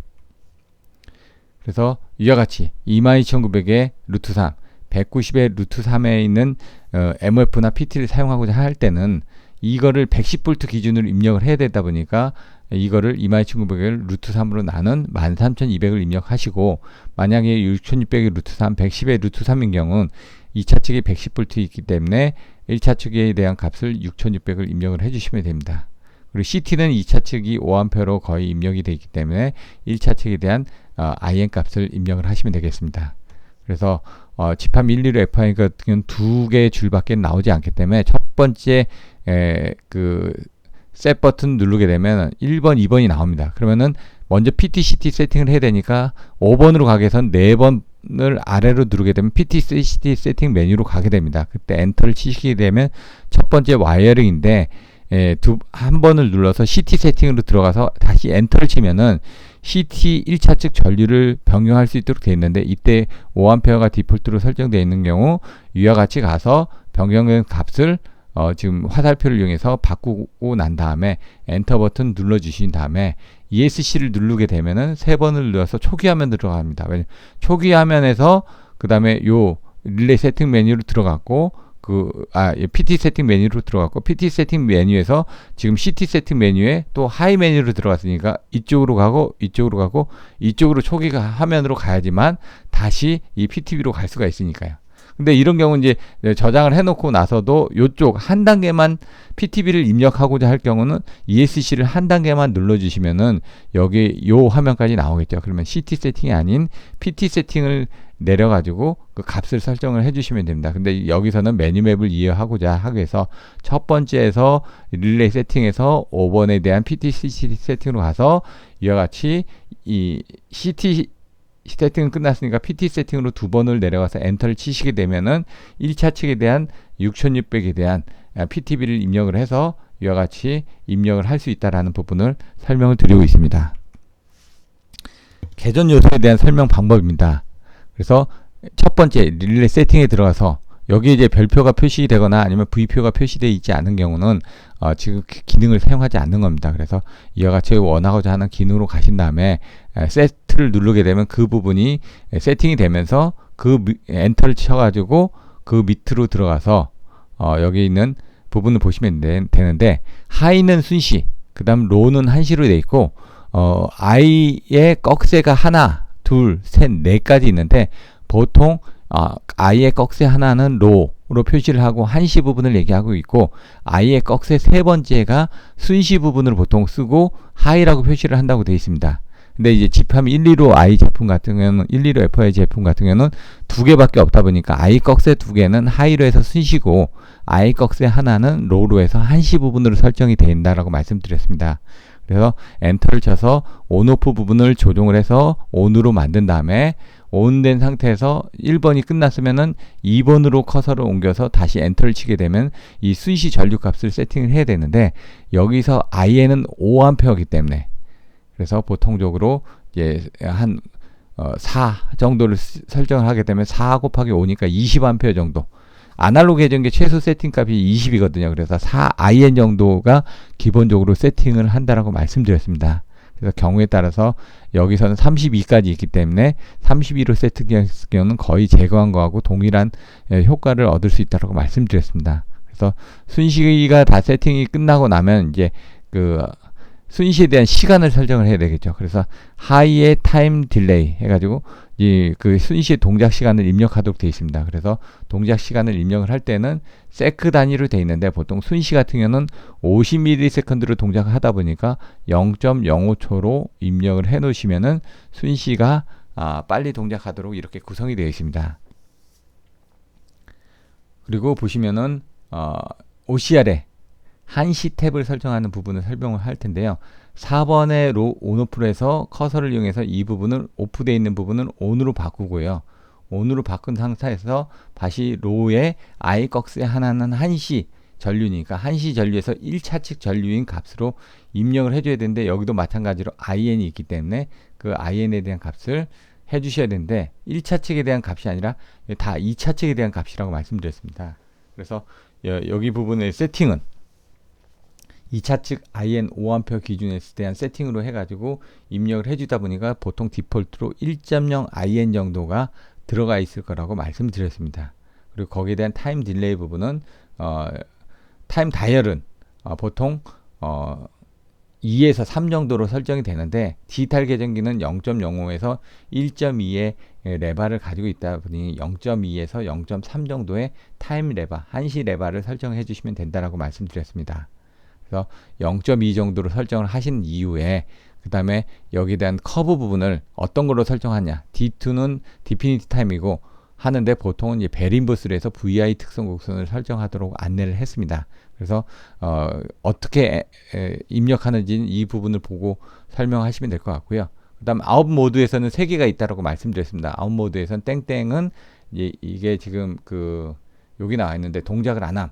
그래서 이와 같이 22900의 루트 3, 190의 루트 3에 있는 MF나 PT를 사용하고자 할 때는 이거를 110V 기준으로 입력을 해야 되다 보니까 이거를 22900을 루트 3으로 나눈 13200을 입력하시고 만약에 6600의 루트 3, 110의 루트 3인 경우는 2차 측에 110V 있기 때문에 1차 측에 대한 값을 6600을 입력을 해주시면 됩니다. 그리고 CT는 2차 측이 5A로 거의 입력이 되어 있기 때문에 1차 측에 대한 IN 값을 입력을 하시면 되겠습니다. 그래서 집합 115 FI 같은 경우는 2개의 줄밖에 나오지 않기 때문에 첫 번째 그 셋 버튼 누르게 되면 1번, 2번이 나옵니다. 그러면은 먼저 PTCT 세팅을 해야 되니까 5번으로 가게 해서 4번을 아래로 누르게 되면 PTCT 세팅 메뉴로 가게 됩니다. 그때 엔터를 치시게 되면 첫 번째 와이어링인데 한 번을 눌러서 CT 세팅으로 들어가서 다시 엔터를 치면은 CT 1차 측 전류를 변경할 수 있도록 되어 있는데 이때 5A가 디폴트로 설정되어 있는 경우 위와 같이 가서 변경된 값을 지금 화살표를 이용해서 바꾸고 난 다음에 엔터 버튼 눌러 주신 다음에 ESC를 누르게 되면은 3번을 눌러서 초기 화면 들어갑니다. 왜냐면 초기 화면에서 그 다음에 요 릴레이 세팅 메뉴로 들어갔고 PT 세팅 메뉴로 들어갔고 PT 세팅 메뉴에서 지금 CT 세팅 메뉴에 또 하이 메뉴로 들어갔으니까 이쪽으로 가고 이쪽으로 초기가 화면으로 가야지만 다시 이 PTB로 갈 수가 있으니까요. 근데 이런 경우는 이제 저장을 해놓고 나서도 요쪽 한 단계만 PTB를 입력하고자 할 경우는 ESC를 한 단계만 눌러주시면은 여기 요 화면까지 나오겠죠. 그러면 CT 세팅이 아닌 PT 세팅을 내려가지고 그 값을 설정을 해주시면 됩니다. 근데 여기서는 메뉴맵을 이해하고자 하기 위해서 첫 번째에서 릴레이 세팅에서 5번에 대한 PT 세팅으로 가서 이와 같이 이 CT 세팅은 끝났으니까 PT 세팅으로 두 번을 내려가서 엔터를 치시게 되면은 1차 측에 대한 6600에 대한 PTB를 입력을 해서 이와 같이 입력을 할 수 있다라는 부분을 설명을 드리고 있습니다. 개전 요소에 대한 설명 방법입니다. 그래서 첫 번째 릴레이 세팅에 들어가서 여기 이제 별표가 표시되거나 아니면 V표가 표시되어 있지 않은 경우는 지금 기능을 사용하지 않는 겁니다. 그래서 이와 같이 원하고자 하는 기능으로 가신 다음에 세트를 누르게 되면 그 부분이 세팅이 되면서 엔터를 쳐가지고 그 밑으로 들어가서 여기 있는 부분을 보시면 되는데 하이는 순시, 그 다음 로우는 한시로 되어 있고 I의 꺽쇠가 하나, 둘, 셋, 넷까지 있는데 보통 I의 꺽쇠 하나는 로우로 표시를 하고 한시 부분을 얘기하고 있고 I의 꺽쇠 세 번째가 순시 부분을 보통 쓰고 하이라고 표시를 한다고 되어 있습니다. 근데 이제 집함 125 I 제품 같은 경우는 125 FI 제품 같은 경우는 두 개밖에 없다 보니까 I 꺽쇠 두 개는 하이로 해서 순시고 I 꺽쇠 하나는 로우로 해서 한시 부분으로 설정이 된다라고 말씀드렸습니다. 그래서 엔터를 쳐서 온오프 부분을 조정을 해서 온으로 만든 다음에 온된 상태에서 1번이 끝났으면은 2번으로 커서를 옮겨서 다시 엔터를 치게 되면 이 순시 전류 값을 세팅을 해야 되는데 여기서 IN은 5A이기 때문에 그래서 보통적으로 이제 한 4 정도를 설정을 하게 되면 4 곱하기 5니까 20A 정도. 아날로그 계정기 최소 세팅 값이 20이거든요. 그래서 4IN 정도가 기본적으로 세팅을 한다라고 말씀드렸습니다. 그래서 경우에 따라서 여기서는 32까지 있기 때문에 32로 세팅했을 경우는 거의 제거한 거하고 동일한 효과를 얻을 수 있다고 말씀드렸습니다. 그래서 순시가 다 세팅이 끝나고 나면 이제 그 순시에 대한 시간을 설정을 해야 되겠죠. 그래서 하이의 타임 딜레이 해가지고 그 순시의 동작 시간을 입력하도록 되어 있습니다. 그래서 동작 시간을 입력을 할 때는 세크 단위로 되어 있는데 보통 순시 같은 경우는 50ms로 동작을 하다 보니까 0.05초로 입력을 해 놓으시면은 순시가 빨리 동작하도록 이렇게 구성이 되어 있습니다. 그리고 보시면은 OCR에 한시 탭을 설정하는 부분을 설명을 할 텐데요. 4번의 온오프로 해서 커서를 이용해서 이 부분을 오프되어 있는 부분을 온으로 바꾸고요. 온으로 바꾼 상태에서 다시 로우의 I 꺽쇠 하나는 한시 전류니까 한시 전류에서 1차 측 전류인 값으로 입력을 해줘야 되는데 여기도 마찬가지로 IN이 있기 때문에 그 IN에 대한 값을 해주셔야 되는데 1차 측에 대한 값이 아니라 다 2차 측에 대한 값이라고 말씀드렸습니다. 그래서 여기 부분의 세팅은 2차 측 IN 5A 기준에 대한 세팅으로 해가지고 입력을 해주다 보니까 보통 디폴트로 1.0 IN 정도가 들어가 있을 거라고 말씀드렸습니다. 그리고 거기에 대한 타임 딜레이 부분은 타임 다이얼은 보통 2에서 3 정도로 설정이 되는데 디지털 계정기는 0.05에서 1.2의 레바를 가지고 있다 보니 0.2에서 0.3 정도의 타임 레바, 한시 레바를 설정해 주시면 된다라고 말씀드렸습니다. 그래서 0.2 정도로 설정을 하신 이후에 그 다음에 여기에 대한 커브 부분을 어떤 걸로 설정하냐. D2는 디피니티 타임이고 하는데 보통은 이제 베린버스로 해서 VI 특성 곡선을 설정하도록 안내를 했습니다. 그래서 어떻게 입력하는지는 이 부분을 보고 설명하시면 될 것 같고요. 그 다음 아웃 모드에서는 3개가 있다고 말씀드렸습니다. 아웃 모드에서는 땡땡은 이게 지금 여기 나와 있는데 동작을 안 함.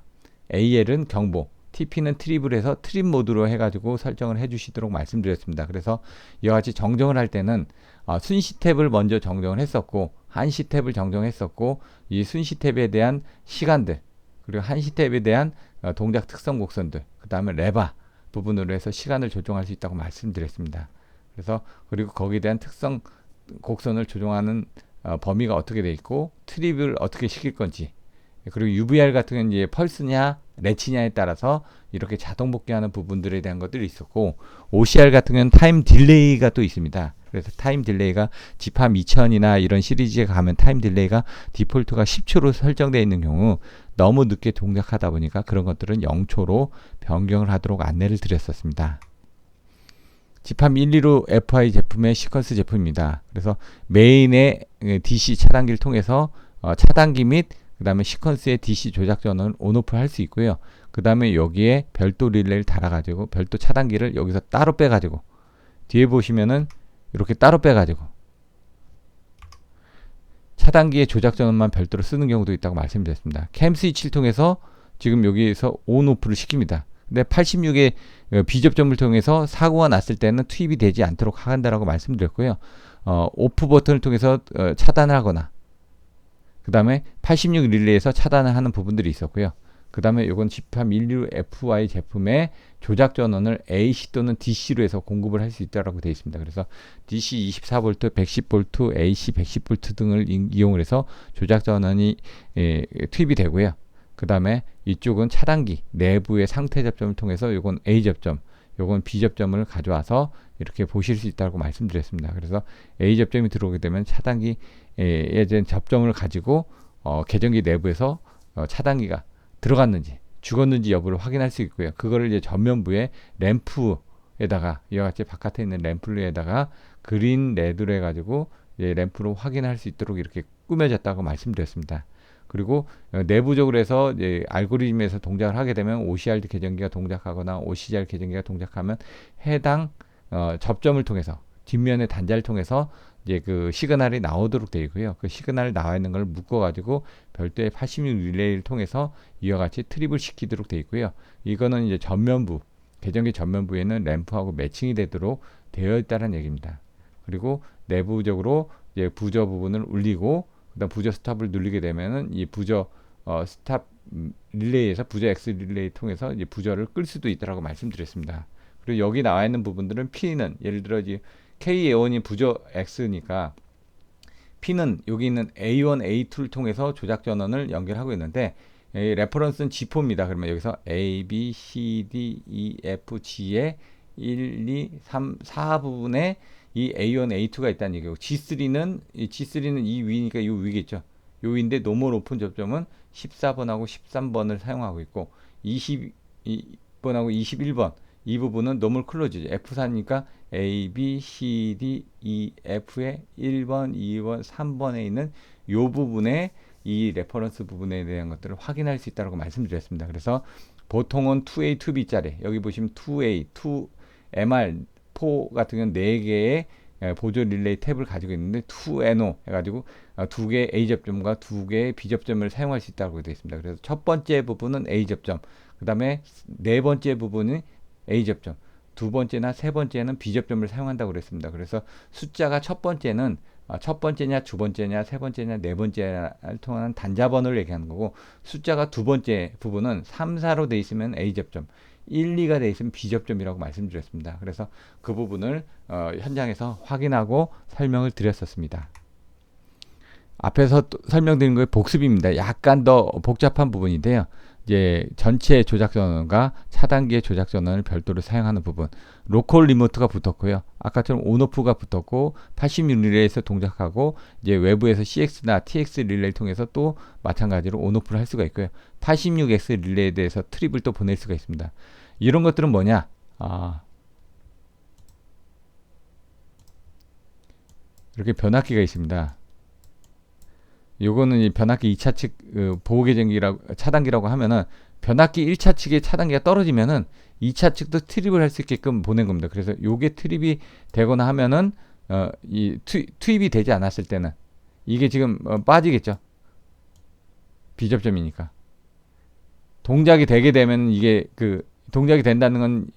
AL은 경보. TP는 트립을 해서 트립 모드로 해가지고 설정을 해주시도록 말씀드렸습니다. 그래서 이와 같이 정정을 할 때는 순시 탭을 먼저 정정을 했었고 한시 탭을 정정했었고 이 순시 탭에 대한 시간들 그리고 한시 탭에 대한 동작 특성 곡선들 그 다음에 레바 부분으로 해서 시간을 조정할 수 있다고 말씀드렸습니다. 그래서 그리고 거기에 대한 특성 곡선을 조정하는 범위가 어떻게 되어 있고 트립을 어떻게 시킬 건지 그리고 UVR 같은 경우는 이제 펄스냐 레치냐에 따라서 이렇게 자동 복귀하는 부분들에 대한 것들이 있었고 OCR 같은 경우는 타임 딜레이가 또 있습니다. 그래서 타임 딜레이가 집합 2000이나 이런 시리즈에 가면 타임 딜레이가 디폴트가 10초로 설정되어 있는 경우 너무 늦게 동작하다 보니까 그런 것들은 0초로 변경을 하도록 안내를 드렸었습니다. 집합 1, 2로 FI 제품의 시퀀스 제품입니다. 그래서 메인의 DC 차단기를 통해서 차단기 및 그 다음에 시퀀스의 DC 조작 전원을 온오프 할 수 있고요. 그 다음에 여기에 별도 릴레이를 달아가지고 별도 차단기를 여기서 따로 빼가지고 뒤에 보시면은 이렇게 따로 빼가지고 차단기의 조작 전원만 별도로 쓰는 경우도 있다고 말씀드렸습니다. 캠 스위치를 통해서 지금 여기에서 온오프를 시킵니다. 근데 86의 비접점을 통해서 사고가 났을 때는 투입이 되지 않도록 한다라고 말씀드렸고요. 오프 버튼을 통해서 차단을 하거나 그 다음에 86 릴레이에서 차단을 하는 부분들이 있었고요. 그 다음에 이건 집합 116FY 제품의 조작 전원을 AC 또는 DC로 해서 공급을 할 수 있다고 되어 있습니다. 그래서 DC 24V, 110V, AC 110V 등을 이용을 해서 조작 전원이 투입이 되고요. 그 다음에 이쪽은 차단기 내부의 상태 접점을 통해서 이건 A 접점, 이건 B 접점을 가져와서 이렇게 보실 수 있다고 말씀드렸습니다. 그래서 A 접점이 들어오게 되면 차단기에 대한 접점을 가지고 계정기 내부에서 차단기가 들어갔는지 죽었는지 여부를 확인할 수 있고요. 그거를 이제 전면부에 램프에다가 이와 같이 바깥에 있는 램프에다가 그린 레드로 해가지고 램프로 확인할 수 있도록 이렇게 꾸며졌다고 말씀드렸습니다. 그리고 내부적으로 해서 이제 알고리즘에서 동작을 하게 되면 OCR 계정기가 동작하거나 OCR 계정기가 동작하면 해당 접점을 통해서 뒷면의 단자를 통해서 이제 그 시그널이 나오도록 되어 있고요. 그 시그널 나와 있는 걸 묶어 가지고 별도의 86 릴레이를 통해서 이와 같이 트립을 시키도록 되어 있고요. 이거는 이제 전면부 계정기 전면부에는 램프하고 매칭이 되도록 되어 있다는 얘기입니다. 그리고 내부적으로 이제 부저 부분을 울리고 그다음 부저 스탑을 누르게 되면은 이 부저 스탑 릴레이에서 부저 X 릴레이 통해서 이제 부저를 끌 수도 있다라고 말씀드렸습니다. 그리고 여기 나와 있는 부분들은 P는 예를 들어 이제 K-A1이 부저 X니까 P는 여기 있는 A1, A2를 통해서 조작 전원을 연결하고 있는데 레퍼런스는 G4입니다. 그러면 여기서 A, B, C, D, E, F, G의 1, 2, 3, 4 부분에 이 A1, A2가 있다는 얘기고 G3는 이 위니까 이 위겠죠. 이 위인데 노멀 오픈 접점은 14번하고 13번을 사용하고 있고 22번하고 21번 이 부분은 노멀 클로즈죠. F4니까 A, B, C, D, E, F의 1번, 2번, 3번에 있는 이 부분에 이 레퍼런스 부분에 대한 것들을 확인할 수 있다고 말씀드렸습니다. 그래서 보통은 2A, 2B짜리 여기 보시면 2A, 2MR 4 같은 경우는 4개의 보조 릴레이 탭을 가지고 있는데 2NO 해가지고 2개의 A 접점과 2개의 B 접점을 사용할 수 있다고 되어 있습니다. 그래서 첫 번째 부분은 A 접점, 그 다음에 네 번째 부분은 A 접점, 두 번째나 세 번째는 B 접점을 사용한다고 그랬습니다. 그래서 숫자가 첫 번째는 첫 번째냐, 두 번째냐, 세 번째냐, 네 번째를 통한 단자번호를 얘기하는 거고 숫자가 두 번째 부분은 3, 4로 되어 있으면 A 접점, 1, 2가 되어 있으면 B 접점이라고 말씀드렸습니다. 그래서 그 부분을 현장에서 확인하고 설명을 드렸었습니다. 앞에서 설명드린 거의 복습입니다. 약간 더 복잡한 부분인데요. 이제 전체 조작 전원과 차단기의 조작 전원을 별도로 사용하는 부분, 로컬 리모트가 붙었고요. 아까처럼 온오프가 붙었고 86 릴레이에서 동작하고 이제 외부에서 CX나 TX 릴레이를 통해서 또 마찬가지로 온오프를 할 수가 있고요. 86X 릴레이에 대해서 트립을 또 보낼 수가 있습니다. 이런 것들은 뭐냐? 이렇게 변압기가 있습니다. 요거는 이 변압기 2차 측 보호 계정기라고 차단기라고 하면은 변압기 1차 측의 차단기가 떨어지면은 2차 측도 트립을 할 수 있게끔 보낸 겁니다. 그래서 요게 트립이 되거나 하면은 이 투입이 되지 않았을 때는 이게 지금 빠지겠죠. 비접점이니까. 동작이 되게 되면 이게 그 동작이 된다는 건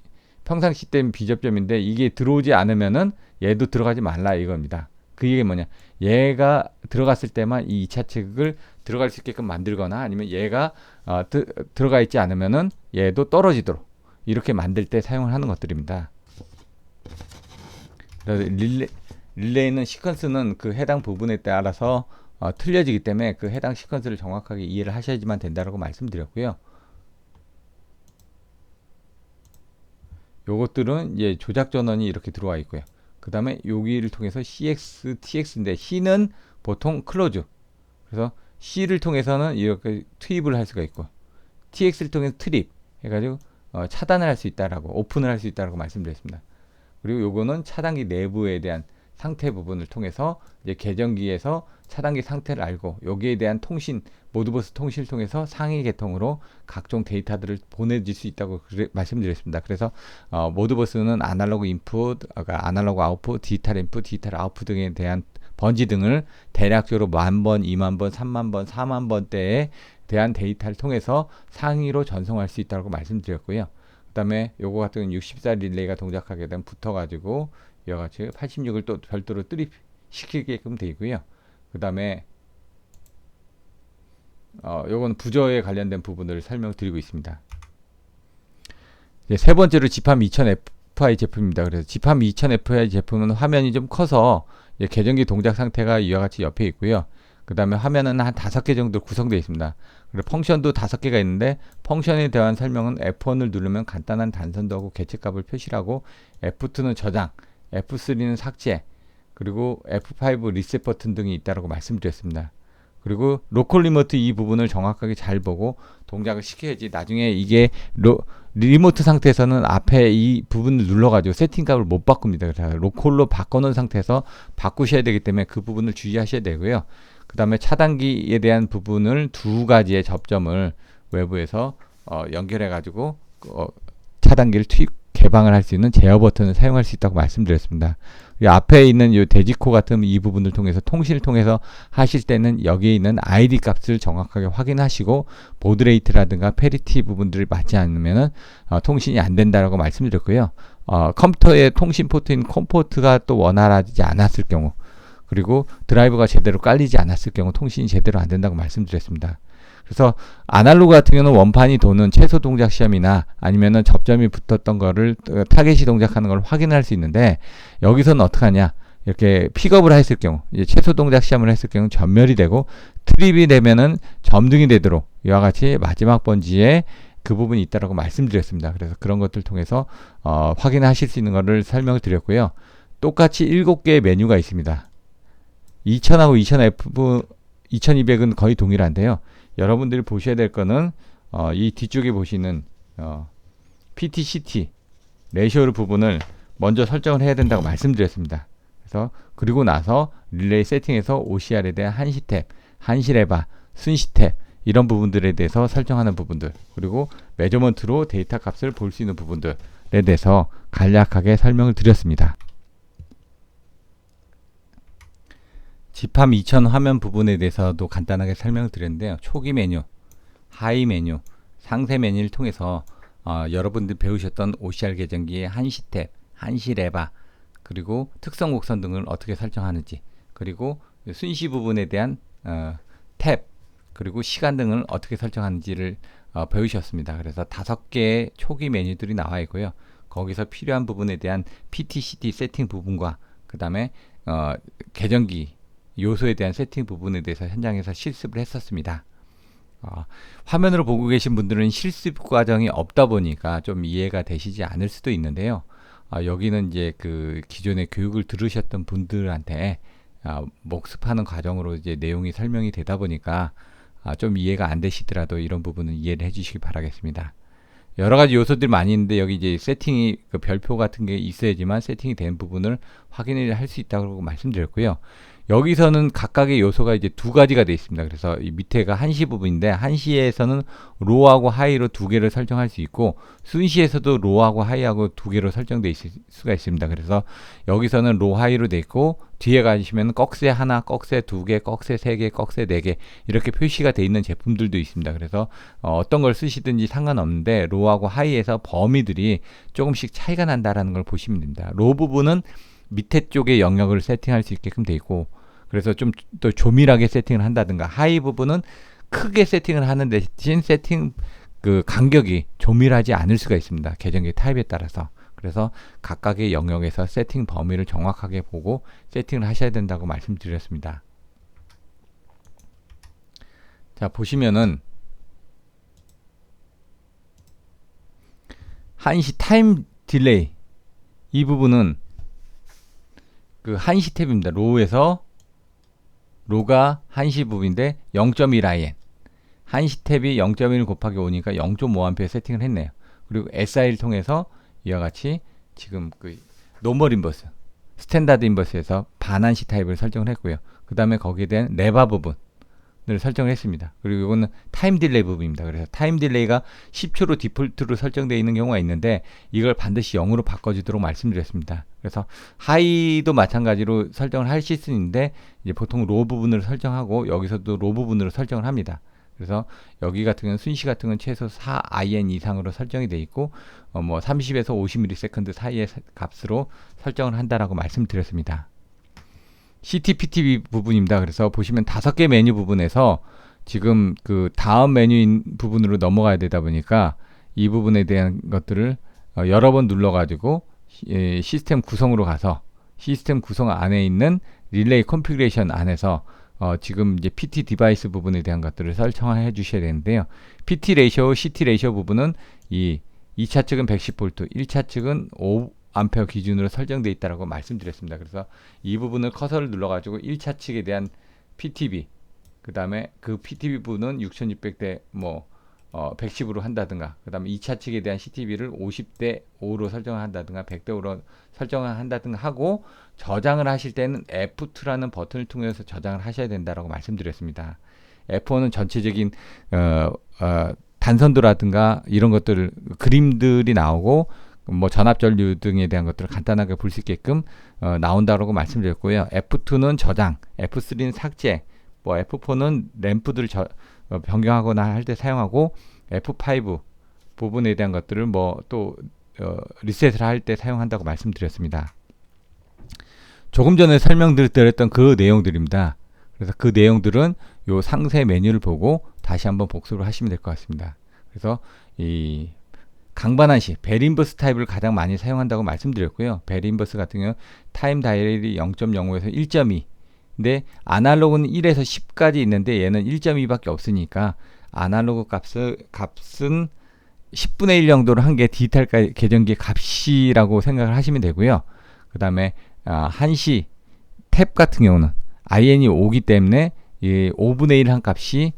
평상시 때는 비접점인데 이게 들어오지 않으면은 얘도 들어가지 말라 이겁니다. 그 얘기 뭐냐? 얘가 들어갔을 때만 이 2차 측을 들어갈 수 있게끔 만들거나 아니면 얘가 들어가 있지 않으면은 얘도 떨어지도록 이렇게 만들 때 사용을 하는 것들입니다. 그래서 릴레이는 시퀀스는 그 해당 부분에 따라서 틀려지기 때문에 그 해당 시퀀스를 정확하게 이해를 하셔야지만 된다고 말씀드렸고요. 요것들은 이제 조작 전원이 이렇게 들어와 있고요. 그 다음에 여기를 통해서 CX, TX인데 C는 보통 클로즈. 그래서 C를 통해서는 이렇게 투입을 할 수가 있고 TX를 통해서 트립 해가지고 차단을 할 수 있다라고 오픈을 할 수 있다라고 말씀드렸습니다. 그리고 요거는 차단기 내부에 대한 상태 부분을 통해서 이제 계정기에서 차단기 상태를 알고 여기에 대한 통신 모드버스 통신을 통해서 상위 계통으로 각종 데이터들을 보내줄 수 있다고 말씀드렸습니다. 그래서 모드버스는 아날로그 인풋, 아날로그 아웃풋, 디지털 인풋, 디지털 아웃풋 등에 대한 번지 등을 대략적으로 10,000번, 20,000번, 30,000번, 40,000번대에 대한 데이터를 통해서 상위로 전송할 수 있다고 말씀드렸고요. 그 다음에 요거 같은 경우는 64 릴레이가 동작하게 되면 붙어가지고 이와 같이 86을 또 별도로 시키게끔 되어 있고요. 그 다음에 요건 부저에 관련된 부분을 설명을 드리고 있습니다. 세 번째로 지팜 2000FI 제품입니다. 그래서 지팜 2000FI 제품은 화면이 좀 커서 계정기 동작 상태가 이와 같이 옆에 있고요. 그 다음에 화면은 한 5개 정도 구성되어 있습니다. 그리고 펑션도 5개가 있는데 펑션에 대한 설명은 F1을 누르면 간단한 단선도 하고 개체값을 표시하고 F2는 저장, F3는 삭제, 그리고 F5 리셋 버튼 등이 있다고 말씀드렸습니다. 그리고 로컬 리모트 이 부분을 정확하게 잘 보고 동작을 시켜야지 나중에 이게 리모트 상태에서는 앞에 이 부분을 눌러가지고 세팅값을 못 바꿉니다. 그래서 로컬로 바꿔놓은 상태에서 바꾸셔야 되기 때문에 그 부분을 주의하셔야 되고요. 그 다음에 차단기에 대한 부분을 2가지의 접점을 외부에서 연결해 가지고 차단기를 개방을 할 수 있는 제어 버튼을 사용할 수 있다고 말씀드렸습니다. 이 앞에 있는 이 돼지코 같은 이 부분을 통해서 통신을 통해서 하실 때는 여기에 있는 ID 값을 정확하게 확인하시고 보드레이트라든가 페리티 부분들이 맞지 않으면은 통신이 안 된다라고 말씀드렸고요. 컴퓨터의 통신 포트인 콤포트가 또 원활하지 않았을 경우, 그리고 드라이브가 제대로 깔리지 않았을 경우 통신이 제대로 안 된다고 말씀드렸습니다. 그래서 아날로그 같은 경우는 원판이 도는 최소 동작 시험이나 아니면은 접점이 붙었던 거를 타겟이 동작하는 걸 확인할 수 있는데, 여기서는 어떻게 하냐, 이렇게 픽업을 했을 경우, 이제 최소 동작 시험을 했을 경우 전멸이 되고 트립이 되면은 점등이 되도록 이와 같이 마지막 번지에 그 부분이 있다라고 말씀드렸습니다. 그래서 그런 것들 통해서 확인하실 수 있는 거를 설명을 드렸고요. 똑같이 7개의 메뉴가 있습니다. 2000하고 2200은 거의 동일한데요. 여러분들이 보셔야 될 거는 이 뒤쪽에 보시는 PTCT 레이쇼 부분을 먼저 설정을 해야 된다고 말씀드렸습니다. 그래서 그리고 나서 릴레이 세팅에서 OCR에 대한 한시 탭, 한시 레바, 순시 탭 이런 부분들에 대해서 설정하는 부분들, 그리고 메저먼트로 데이터 값을 볼 수 있는 부분들에 대해서 간략하게 설명을 드렸습니다. 지팜 2000 화면 부분에 대해서도 간단하게 설명을 드렸는데요. 초기 메뉴, 하이 메뉴, 상세 메뉴를 통해서 여러분들 배우셨던 OCR 계정기의 한시 탭, 한시 레바, 그리고 특성 곡선 등을 어떻게 설정하는지, 그리고 순시 부분에 대한 탭, 그리고 시간 등을 어떻게 설정하는지를 배우셨습니다. 그래서 5개의 초기 메뉴들이 나와 있고요. 거기서 필요한 부분에 대한 PTCT 세팅 부분과 그 다음에 계정기 요소에 대한 세팅 부분에 대해서 현장에서 실습을 했었습니다. 화면으로 보고 계신 분들은 실습 과정이 없다 보니까 좀 이해가 되시지 않을 수도 있는데요. 여기는 이제 그 기존의 교육을 들으셨던 분들한테 목습하는 과정으로 이제 내용이 설명이 되다 보니까 좀 이해가 안 되시더라도 이런 부분은 이해를 해주시기 바라겠습니다. 여러 가지 요소들이 많이 있는데 여기 이제 세팅이 그 별표 같은 게 있어야지만 세팅이 된 부분을 확인을 할 수 있다고 말씀드렸고요. 여기서는 각각의 요소가 이제 2가지가 되어 있습니다. 그래서 이 밑에가 한시 부분인데, 한시에서는 로우하고 하이로 2개를 설정할 수 있고, 순시에서도 로우하고 하이하고 2개로 설정되어 있을 수가 있습니다. 그래서 여기서는 로우 하이로 되어 있고, 뒤에 가시면 꺽쇠 하나, 꺽쇠 2개, 꺽쇠 3개, 꺽쇠 4개 이렇게 표시가 되어 있는 제품들도 있습니다. 그래서 어떤 걸 쓰시든지 상관없는데 로우하고 하이에서 범위들이 조금씩 차이가 난다라는 걸 보시면 됩니다. 로우 부분은 밑에 쪽에 영역을 세팅할 수 있게끔 되어 있고, 그래서 좀 더 조밀하게 세팅을 한다든가, 하이 부분은 크게 세팅을 하는 대신 세팅 그 간격이 조밀하지 않을 수가 있습니다. 계정기 타입에 따라서. 그래서 각각의 영역에서 세팅 범위를 정확하게 보고 세팅을 하셔야 된다고 말씀드렸습니다. 자, 보시면은 한시 타임 딜레이 이 부분은 그 한시 탭입니다. 로우에서 로가 한시 부분인데 0.1 IN 한시 탭이 0.1 곱하기 5니까 0.5A 세팅을 했네요. 그리고 SI를 통해서 이와 같이 지금 그 노멀 인버스 스탠다드 인버스에서 반한시 타입을 설정을 했고요. 그 다음에 거기에 대한 레바 부분을 설정을 했습니다. 그리고 이거는 타임 딜레이 부분입니다. 그래서 타임 딜레이가 10초로 디폴트로 설정되어 있는 경우가 있는데 이걸 반드시 0으로 바꿔주도록 말씀드렸습니다. 그래서 하이도 마찬가지로 설정을 하실 수 있는데 이제 보통 로 부분을 설정하고 여기서도 로 부분으로 설정을 합니다. 그래서 여기 같은 경우는 순시 같은 건 최소 4IN 이상으로 설정이 되어 있고 뭐 30에서 50ms 사이의 값으로 설정을 한다라고 말씀드렸습니다. CTPTB 부분입니다. 그래서 보시면 5개 메뉴 부분에서 지금 그 다음 메뉴인 부분으로 넘어가야 되다 보니까 이 부분에 대한 것들을 여러 번 눌러가지고 시스템 구성으로 가서 시스템 구성 안에 있는 릴레이 컨피그레이션 안에서 지금 이제 PT 디바이스 부분에 대한 것들을 설정해 주셔야 되는데요. PT 레이쇼, CT 레이쇼 부분은 이 2차 측은 110V, 1차 측은 5A 기준으로 설정되어 있다고 말씀드렸습니다. 그래서 이 부분을 커서를 눌러가지고 1차 측에 대한 PTB, 그 다음에 그 PTB 부분은 6600대 110으로 한다든가, 그 다음에 2차 측에 대한 CTB를 50대 5로 설정을 한다든가, 100대 5로 설정을 한다든가 하고, 저장을 하실 때는 F2라는 버튼을 통해서 저장을 하셔야 된다고 말씀드렸습니다. F1은 전체적인 단선도라든가 이런 것들 그림들이 나오고 뭐 전압 전류 등에 대한 것들을 간단하게 볼 수 있게끔 나온다고 말씀드렸고요. F2는 저장, F3는 삭제, 뭐 F4는 램프들을 변경하거나 할 때 사용하고, F5 부분에 대한 것들을 뭐 또 리셋을 할 때 사용한다고 말씀드렸습니다. 조금 전에 설명드렸던 그 내용들입니다. 그래서 그 내용들은 요 상세 메뉴를 보고 다시 한번 복습을 하시면 될 것 같습니다. 그래서 이 강반한시 벨인버스 타입을 가장 많이 사용한다고 말씀드렸고요. 벨인버스 같은 경우 타임 다이얼이 0.05에서 1.2, 근데 아날로그는 1에서 10까지 있는데 얘는 1.2밖에 없으니까 아날로그 값은 10분의 1 정도로 한 게 디지털 계정기 값이라고 생각을 하시면 되고요. 그 다음에 한시 탭 같은 경우는 IN이 5기 때문에 5분의 1 한 값이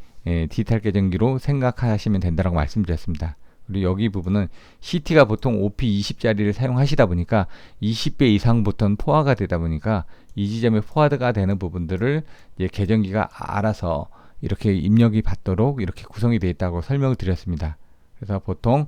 디지털 계정기로 생각하시면 된다고 말씀드렸습니다. 그리고 여기 부분은 CT가 보통 OP20짜리를 사용하시다 보니까 20배 이상부터는 포화가 되다 보니까 이 지점에 포화가 되는 부분들을 이제 계정기가 알아서 이렇게 입력이 받도록 이렇게 구성이 되어 있다고 설명을 드렸습니다. 그래서 보통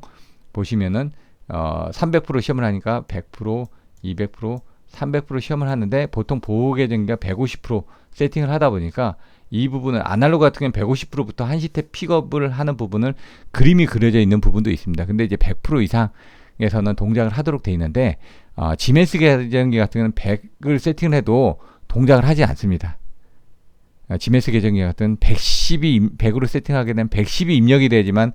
보시면은 300% 시험을 하니까 100%, 200%, 300% 시험을 하는데 보통 보호 계정기가 150% 세팅을 하다 보니까 이 부분은 아날로그 같은 경우는 150%부터 한시탭 픽업을 하는 부분을 그림이 그려져 있는 부분도 있습니다. 근데 이제 100% 이상에서는 동작을 하도록 되어 있는데 지메스 계정기 같은 경우는 100을 세팅을 해도 동작을 하지 않습니다. 지메스 계정기 같은 100으로 세팅하게 되면 110이 입력이 되지만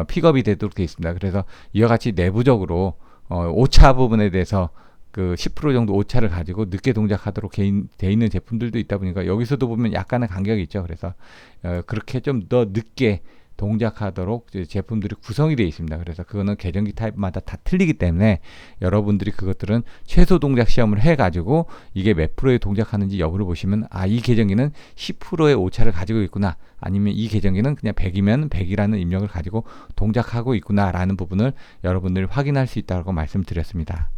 픽업이 되도록 되어 있습니다. 그래서 이와 같이 내부적으로 오차 부분에 대해서 그 10% 정도 오차를 가지고 늦게 동작하도록 되어 있는 제품들도 있다 보니까 여기서도 보면 약간의 간격이 있죠. 그래서 그렇게 좀 더 늦게 동작하도록 제품들이 구성이 되어 있습니다. 그래서 그거는 계정기 타입마다 다 틀리기 때문에 여러분들이 그것들은 최소 동작 시험을 해가지고 이게 몇 프로에 동작하는지 여부를 보시면 이 계정기는 10%의 오차를 가지고 있구나, 아니면 이 계정기는 그냥 100이면 100이라는 입력을 가지고 동작하고 있구나 라는 부분을 여러분들이 확인할 수 있다고 말씀드렸습니다.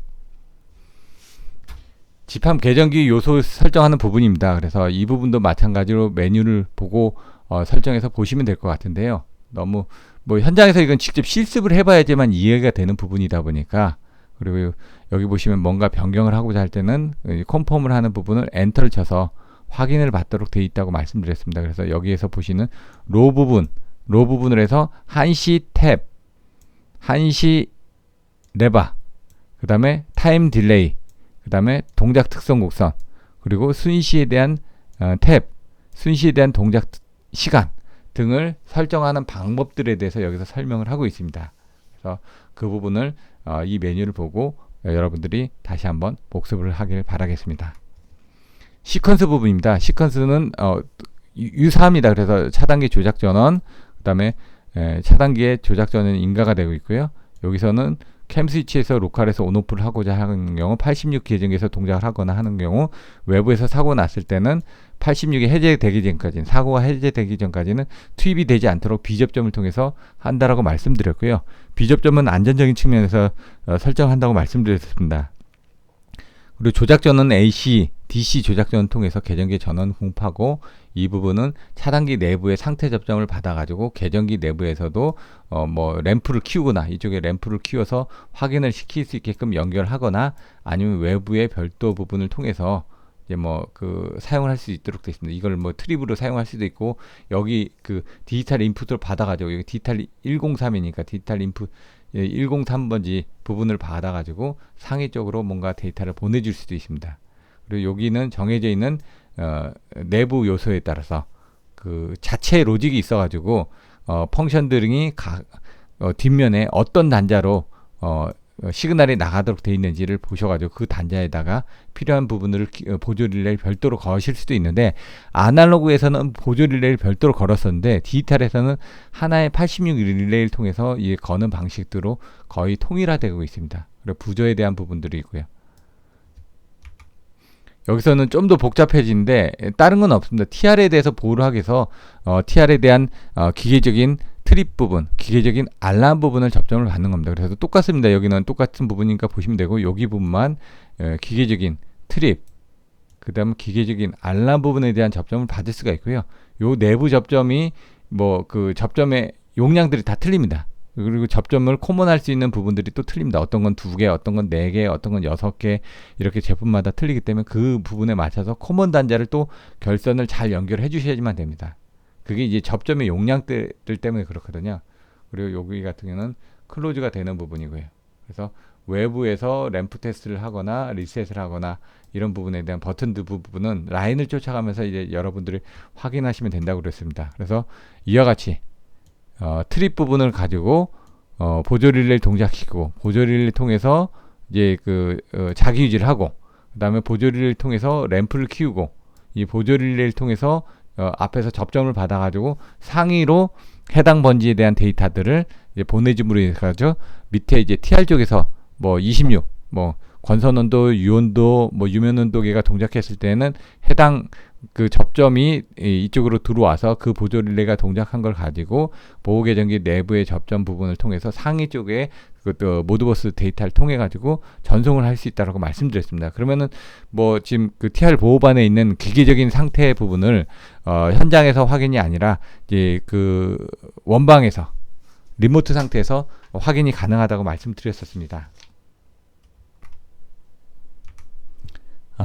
집합 계정기 요소 설정하는 부분입니다. 그래서 이 부분도 마찬가지로 메뉴를 보고 설정해서 보시면 될 것 같은데요. 너무 뭐 현장에서 이건 직접 실습을 해봐야지만 이해가 되는 부분이다 보니까, 그리고 여기 보시면 뭔가 변경을 하고자 할 때는 컨펌을 하는 부분을 엔터를 쳐서 확인을 받도록 되어 있다고 말씀드렸습니다. 그래서 여기에서 보시는 로 부분을 해서 한시 탭, 한시 레바, 그 다음에 타임 딜레이, 그 다음에 동작 특성 곡선, 그리고 순시에 대한 탭, 순시에 대한 동작 시간 등을 설정하는 방법들에 대해서 여기서 설명을 하고 있습니다. 그래서 그 부분을 이 메뉴를 보고 여러분들이 다시 한번 복습을 하길 바라겠습니다. 시퀀스 부분입니다. 시퀀스는 유사합니다. 그래서 차단기 조작 전원, 그 다음에 차단기의 조작 전원이 인가가 되고 있고요. 여기서는 캠 스위치에서 로컬에서 온오프를 하고자 하는 경우 86 계정에서 동작을 하거나 하는 경우 외부에서 사고 났을 때는 86이 해제되기 전까지는 사고가 해제되기 전까지는 투입이 되지 않도록 비접점을 통해서 한다라고 말씀드렸고요. 비접점은 안전적인 측면에서 설정한다고 말씀드렸습니다. 그리고 조작전은 AC, DC 조작전을 통해서 계정기 전원 공파고 이 부분은 차단기 내부의 상태 접점을 받아가지고 계정기 내부에서도 뭐 램프를 키우거나 이쪽에 램프를 키워서 확인을 시킬 수 있게끔 연결하거나 아니면 외부의 별도 부분을 통해서 이제 뭐 그 사용을 할 수 있도록 되어 있습니다. 이걸 뭐 트립으로 사용할 수도 있고 여기 그 디지털 인풋을 받아가지고 여기 디지털 103이니까 디지털 인풋 103번지 부분을 받아가지고 상위 쪽으로 뭔가 데이터를 보내줄 수도 있습니다. 그리고 여기는 정해져 있는 내부 요소에 따라서 그 자체 로직이 있어가지고 펑션들이 뒷면에 어떤 단자로 시그널이 나가도록 되어 있는지를 보셔가지고 그 단자에다가 필요한 부분을 보조 릴레이를 별도로 거실 수도 있는데 아날로그에서는 보조 릴레이를 별도로 걸었었는데 디지털에서는 하나의 86 릴레이를 통해서 이 거는 방식대로 거의 통일화되고 있습니다. 그리고 부조에 대한 부분들이 있고요. 여기서는 좀 더 복잡해지는데 다른 건 없습니다. TR에 대해서 보호를 하기 위해서 TR에 대한 기계적인 트립 부분, 기계적인 알람 부분을 접점을 받는 겁니다. 그래서 똑같습니다. 여기는 똑같은 부분이니까 보시면 되고 여기 부분만 기계적인 트립, 그 다음 기계적인 알람 부분에 대한 접점을 받을 수가 있고요. 요 내부 접점이 뭐 그 접점의 용량들이 다 틀립니다. 그리고 접점을 코먼할 수 있는 부분들이 또 틀립니다. 어떤 건 2개, 어떤 건 4개, 어떤 건 6개 이렇게 제품마다 틀리기 때문에 그 부분에 맞춰서 코먼 단자를 또 결선을 잘 연결해 주셔야지만 됩니다. 그게 이제 접점의 용량들 때문에 그렇거든요. 그리고 여기 같은 경우는 클로즈가 되는 부분이고요. 그래서 외부에서 램프 테스트를 하거나 리셋을 하거나 이런 부분에 대한 버튼들 부분은 라인을 쫓아가면서 이제 여러분들이 확인하시면 된다고 그랬습니다. 그래서 이와 같이 트립 부분을 가지고 보조 릴레이를 동작시키고 보조 릴레이를 통해서 이제 그 자기 유지를 하고 그 다음에 보조 릴레이를 통해서 램프를 키우고 이 보조 릴레이를 통해서 앞에서 접점을 받아가지고 상위로 해당 번지에 대한 데이터들을 이제 보내줌으로 해서 밑에 이제 TR 쪽에서 뭐 26, 뭐 권선온도, 유온도, 뭐 유면온도계가 동작했을 때는 해당 그 접점이 이쪽으로 들어와서 그 보조 릴레이가 동작한 걸 가지고 보호 계정기 내부의 접점 부분을 통해서 상위 쪽에 그 모드버스 데이터를 통해 가지고 전송을 할 수 있다라고 말씀드렸습니다. 그러면은 뭐 지금 그 TR 보호반에 있는 기계적인 상태 부분을 현장에서 확인이 아니라 이제 그 원방에서 리모트 상태에서 확인이 가능하다고 말씀드렸었습니다.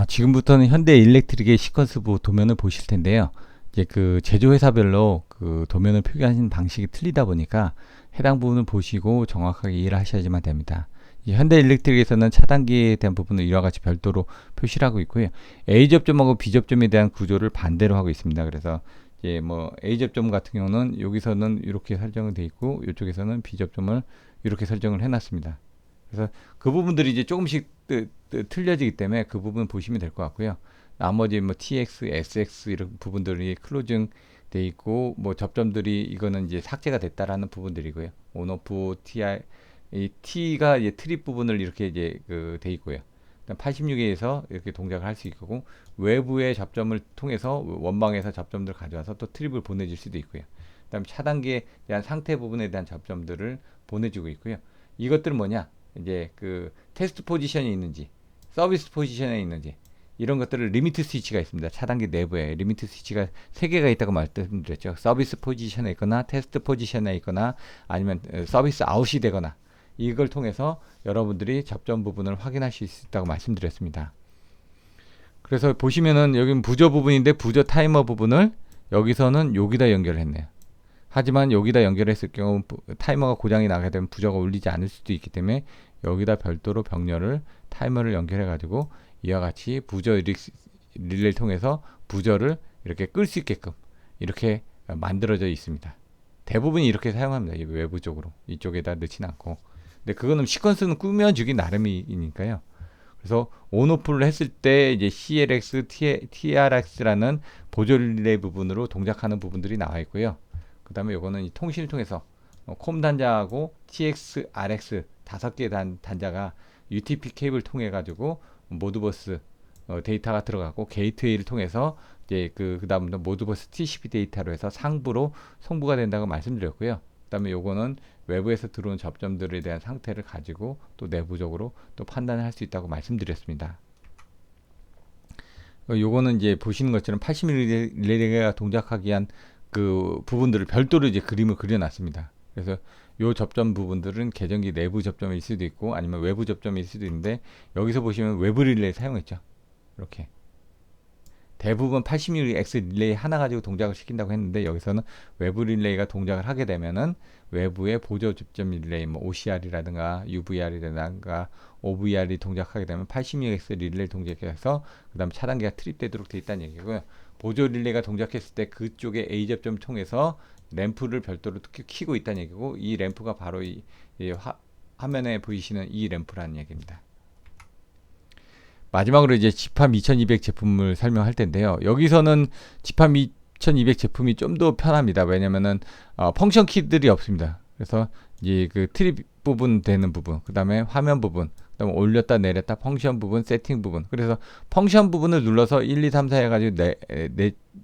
지금부터는 현대 일렉트릭의 시퀀스 도면을 보실 텐데요. 이제 그 제조회사별로 그 도면을 표기하는 방식이 틀리다 보니까 해당 부분을 보시고 정확하게 이해를 하셔야지만 됩니다. 현대 일렉트릭에서는 차단기에 대한 부분을 이와 같이 별도로 표시를 하고 있고요. A 접점하고 B 접점에 대한 구조를 반대로 하고 있습니다. 그래서 이제 뭐 A 접점 같은 경우는 여기서는 이렇게 설정이 되어 있고 이쪽에서는 B 접점을 이렇게 설정을 해놨습니다. 그래서 그 부분들이 이제 조금씩 틀려지기 때문에 그 부분 보시면 될 것 같고요. 나머지 뭐 TX, SX 이런 부분들이 클로징 돼 있고 뭐 접점들이 이거는 이제 삭제가 됐다라는 부분들이고요. 온오프 TR 이 T가 이제 트립 부분을 이렇게 이제 그 돼 있고요. 86에서 이렇게 동작을 할 수 있고 외부의 접점을 통해서 원방에서 접점들 가져와서 또 트립을 보내줄 수도 있고요. 그다음에 차단기에 대한 상태 부분에 대한 접점들을 보내주고 있고요. 이것들은 뭐냐? 이제 그 테스트 포지션이 있는지 서비스 포지션에 있는지 이런 것들을 리미트 스위치가 있습니다. 차단기 내부에 리미트 스위치가 3개가 있다고 말씀드렸죠. 서비스 포지션에 있거나 테스트 포지션에 있거나 아니면 서비스 아웃이 되거나 이걸 통해서 여러분들이 접점 부분을 확인하실 수 있다고 말씀드렸습니다. 그래서 보시면은 여기는 부저 부분인데 부저 타이머 부분을 여기서는 여기다 연결했네요. 하지만 여기다 연결했을 경우 타이머가 고장이 나게 되면 부저가 울리지 않을 수도 있기 때문에 여기다 별도로 병렬을 타이머를 연결해 가지고 이와 같이 부저 릴레이를 통해서 부저를 이렇게 끌 수 있게끔 이렇게 만들어져 있습니다. 대부분이 이렇게 사용합니다. 외부적으로 이쪽에다 넣지는 않고. 근데 그거는 시퀀스는 꾸며주기 나름이니까요. 그래서 온오프를 했을 때 이제 CLX, TRX라는 보조 릴레이 부분으로 동작하는 부분들이 나와 있고요. 그 다음에 요거는 통신을 통해서 콤 단자하고 TX, RX 5개 단자가 UTP 케이블 통해 가지고 모드버스 데이터가 들어가고 게이트웨이를 통해서 이제 그다음부터 모드버스 TCP 데이터로 해서 상부로 송부가 된다고 말씀드렸고요. 그다음에 요거는 외부에서 들어온 접점들에 대한 상태를 가지고 또 내부적으로 또 판단을 할 수 있다고 말씀드렸습니다. 요거는 이제 보시는 것처럼 80mm 릴레이가 동작하기 위한 그 부분들을 별도로 이제 그림을 그려놨습니다. 그래서 요 접점 부분들은 계정기 내부 접점일 수도 있고 아니면 외부 접점일 수도 있는데, 여기서 보시면 외부 릴레이 사용했죠. 이렇게 대부분 80mm X 릴레이 하나 가지고 동작을 시킨다고 했는데, 여기서는 외부 릴레이가 동작을 하게 되면은 외부의 보조 접점 릴레이, 뭐 OCR이라든가 UVR이라든가 OVR이 동작하게 되면 80mm X 릴레이 동작해서 그 다음 차단기가 트립되도록 되어 있다는 얘기고요. 보조 릴레이가 동작했을 때 그쪽에 A 접점 통해서 램프를 별도로 켜고 있다는 얘기고, 이 램프가 바로 이 화면에 보이시는 이 램프라는 얘기입니다. 마지막으로 이제 집합 2200 제품을 설명할 텐데요. 여기서는 집합 2200 제품이 좀 더 편합니다. 왜냐면은 펑션 키들이 없습니다. 그래서 이제 그 트립 부분 되는 부분, 그 다음에 화면 부분, 그 다음에 올렸다 내렸다 펑션 부분, 세팅 부분. 그래서 펑션 부분을 눌러서 1, 2, 3, 4 해가지고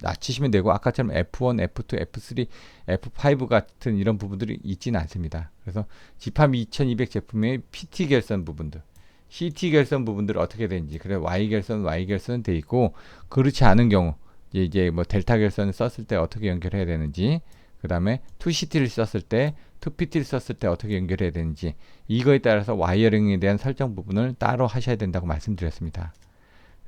낮추시면 되고, 아까처럼 F1, F2, F3, F5 같은 이런 부분들이 있지는 않습니다. 그래서 집합 2200 제품의 PT 결선 부분들, CT 결선 부분들이 어떻게 되는지, 그래 Y 결선 돼 있고, 그렇지 않은 경우 이제 뭐 델타 결선을 썼을 때 어떻게 연결해야 되는지, 그 다음에 2CT를 썼을 때, 2PT를 썼을 때 어떻게 연결해야 되는지, 이거에 따라서 와이어링에 대한 설정 부분을 따로 하셔야 된다고 말씀드렸습니다.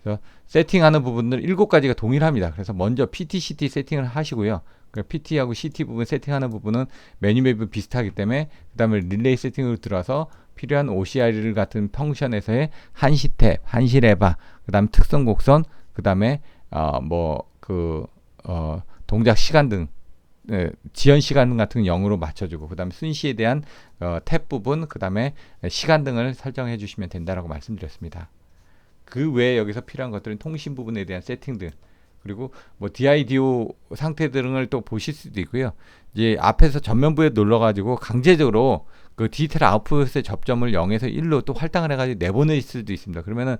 그래서 세팅하는 부분들 7가지가 동일합니다. 그래서 먼저 PT, CT 세팅을 하시고요. 그 PT하고 CT 부분 세팅하는 부분은 메뉴맵이 비슷하기 때문에, 그 다음에 릴레이 세팅으로 들어와서 필요한 OCR 같은 펑션에서의 한시 탭, 한시 레바, 그 다음 특성 곡선, 그 다음에 동작 시간 등, 지연 시간 같은 0으로 맞춰주고, 그 다음에 순시에 대한 탭 부분, 그 다음에 시간 등을 설정해 주시면 된다라고 말씀드렸습니다. 그 외에 여기서 필요한 것들은 통신 부분에 대한 세팅 등, 그리고 뭐 DIDO 상태 등을 또 보실 수도 있고요. 이제 앞에서 전면부에 눌러가지고 강제적으로 그 디지털 아웃풋의 접점을 0에서 1로 또 할당을 해가지고 내보낼 수도 있습니다. 그러면은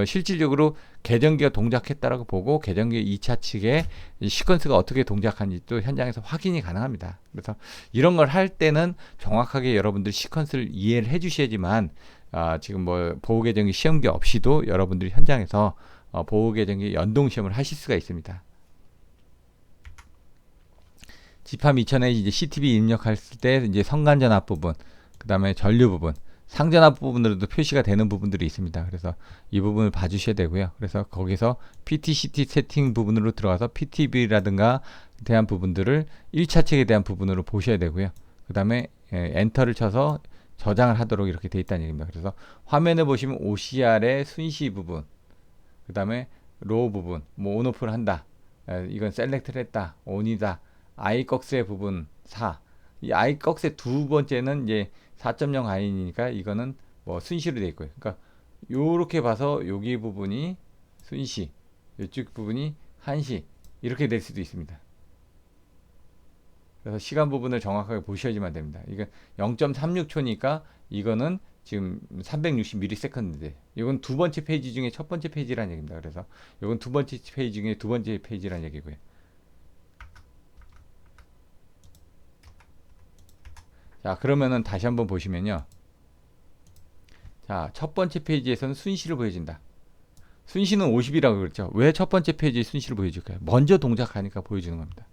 실질적으로 계정기가 동작했다라고 보고 계정기 2차 측에 시퀀스가 어떻게 동작하는지 또 현장에서 확인이 가능합니다. 그래서 이런 걸 할 때는 정확하게 여러분들 시퀀스를 이해를 해주셔야지만, 지금 뭐 보호계정기 시험기 없이도 여러분들이 현장에서 보호계정기 연동 시험을 하실 수가 있습니다. 집합 2000에 이제 CTB 입력했을 때 이제 성간전압 부분, 그 다음에 전류 부분, 상전압 부분으로도 표시가 되는 부분들이 있습니다. 그래서 이 부분을 봐주셔야 되고요. 그래서 거기서 PT, CT 세팅 부분으로 들어가서 PTB라든가 대한 부분들을 1차 책에 대한 부분으로 보셔야 되고요. 그 다음에 엔터를 쳐서 저장을 하도록 이렇게 되어 있다는 얘기입니다. 그래서 화면에 보시면 OCR의 순시 부분, 그 다음에 로우 부분, 뭐 온오프를 한다, 이건 셀렉트를 했다, 온이다, 아이꺽스의 부분 4. 이 아이꺽스의 두 번째는 이제 4.0 아인이니까 이거는 뭐 순시로 되어 있고요. 그러니까 요렇게 봐서 여기 부분이 순시, 이쪽 부분이 한시, 이렇게 될 수도 있습니다. 그래서 시간 부분을 정확하게 보셔야지만 됩니다. 이건 0.36초니까 이거는 지금 360ms인데, 이건 두 번째 페이지 중에 첫 번째 페이지라는 얘기입니다. 그래서 이건 두 번째 페이지 중에 두 번째 페이지라는 얘기고요. 자, 그러면은 다시 한번 보시면요. 자, 첫 번째 페이지에서는 순시를 보여준다. 순시는 50이라고 그랬죠. 왜 첫 번째 페이지에 순시를 보여줄까요? 먼저 동작하니까 보여주는 겁니다.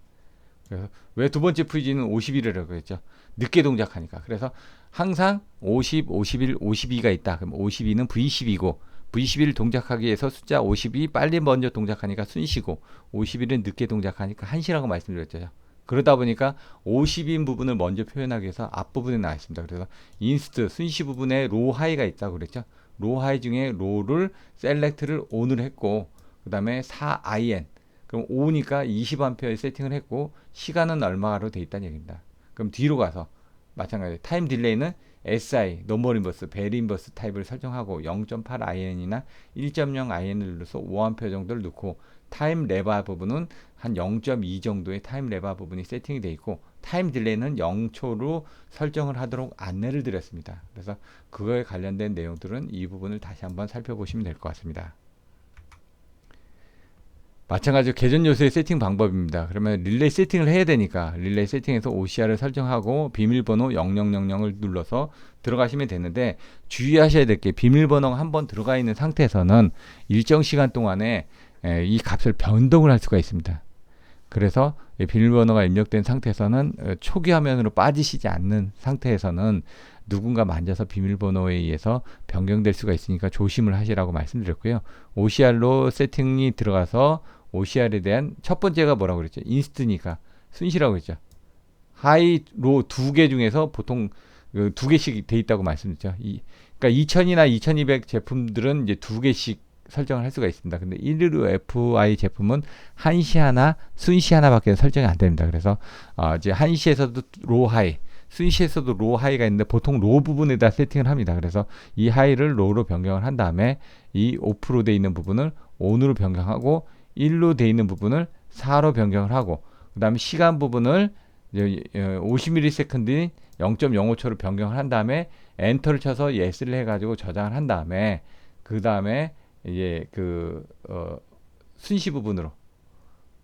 그래서 왜 두 번째 페이지는 51이라고 그랬죠? 늦게 동작하니까. 그래서 항상 50, 51, 52가 있다. 그럼 52는 V12고, V11을 동작하기 위해서 숫자 50이 빨리 먼저 동작하니까 순시고, 51은 늦게 동작하니까 한시라고 말씀드렸죠. 그러다 보니까 50인 부분을 먼저 표현하기 위해서 앞부분에 나와 있습니다. 그래서 인스트, 순시 부분에 로 하이가 있다고 그랬죠. 로 하이 중에 로를 셀렉트를 ON을 했고, 그 다음에 4IN, 그럼 5니까 20A에 세팅을 했고, 시간은 얼마로 돼 있다는 얘기입니다. 그럼 뒤로 가서 마찬가지 타임 딜레이는 SI, 노멀 인버스, 베리 인버스 타입을 설정하고 0.8IN이나 1.0IN을 눌러서 5A 정도를 넣고, 타임 레바 부분은 한 0.2 정도의 타임 레바 부분이 세팅이 되어 있고, 타임 딜레이는 0초로 설정을 하도록 안내를 드렸습니다. 그래서 그거에 관련된 내용들은 이 부분을 다시 한번 살펴보시면 될 것 같습니다. 마찬가지로 계전 요소의 세팅 방법입니다. 그러면 릴레이 세팅을 해야 되니까 릴레이 세팅에서 OCR을 설정하고 비밀번호 0000을 눌러서 들어가시면 되는데, 주의하셔야 될 게 비밀번호가 한번 들어가 있는 상태에서는 일정 시간 동안에 이 값을 변동을 할 수가 있습니다. 그래서 비밀번호가 입력된 상태에서는 초기 화면으로 빠지시지 않는 상태에서는 누군가 만져서 비밀번호에 의해서 변경될 수가 있으니까 조심을 하시라고 말씀드렸고요. OCR로 세팅이 들어가서 OCR에 대한 첫 번째가 뭐라고 그랬죠? 인스트니까 순시라고 했죠. 하이, 로 두 개 중에서 보통 두 개씩 돼 있다고 말씀드렸죠. 그러니까 2000이나 2200 제품들은 이제 두 개씩 설정을 할 수가 있습니다. 근데 115 FI 제품은 한시 하나, 순시 하나밖에 설정이 안 됩니다. 그래서 이제 한시에서도 로 하이, 순시에서도 로 하이가 있는데 보통 로 부분에다 세팅을 합니다. 그래서 이 하이를 로로 변경을 한 다음에 이 오프로 돼 있는 부분을 온으로 변경하고 1로 돼 있는 부분을 4로 변경을 하고, 그 다음에 시간 부분을 50ms인 0.05초로 변경을 한 다음에 엔터를 쳐서 yes를 해가지고 저장을 한 다음에, 그 다음에 이제 순시 부분으로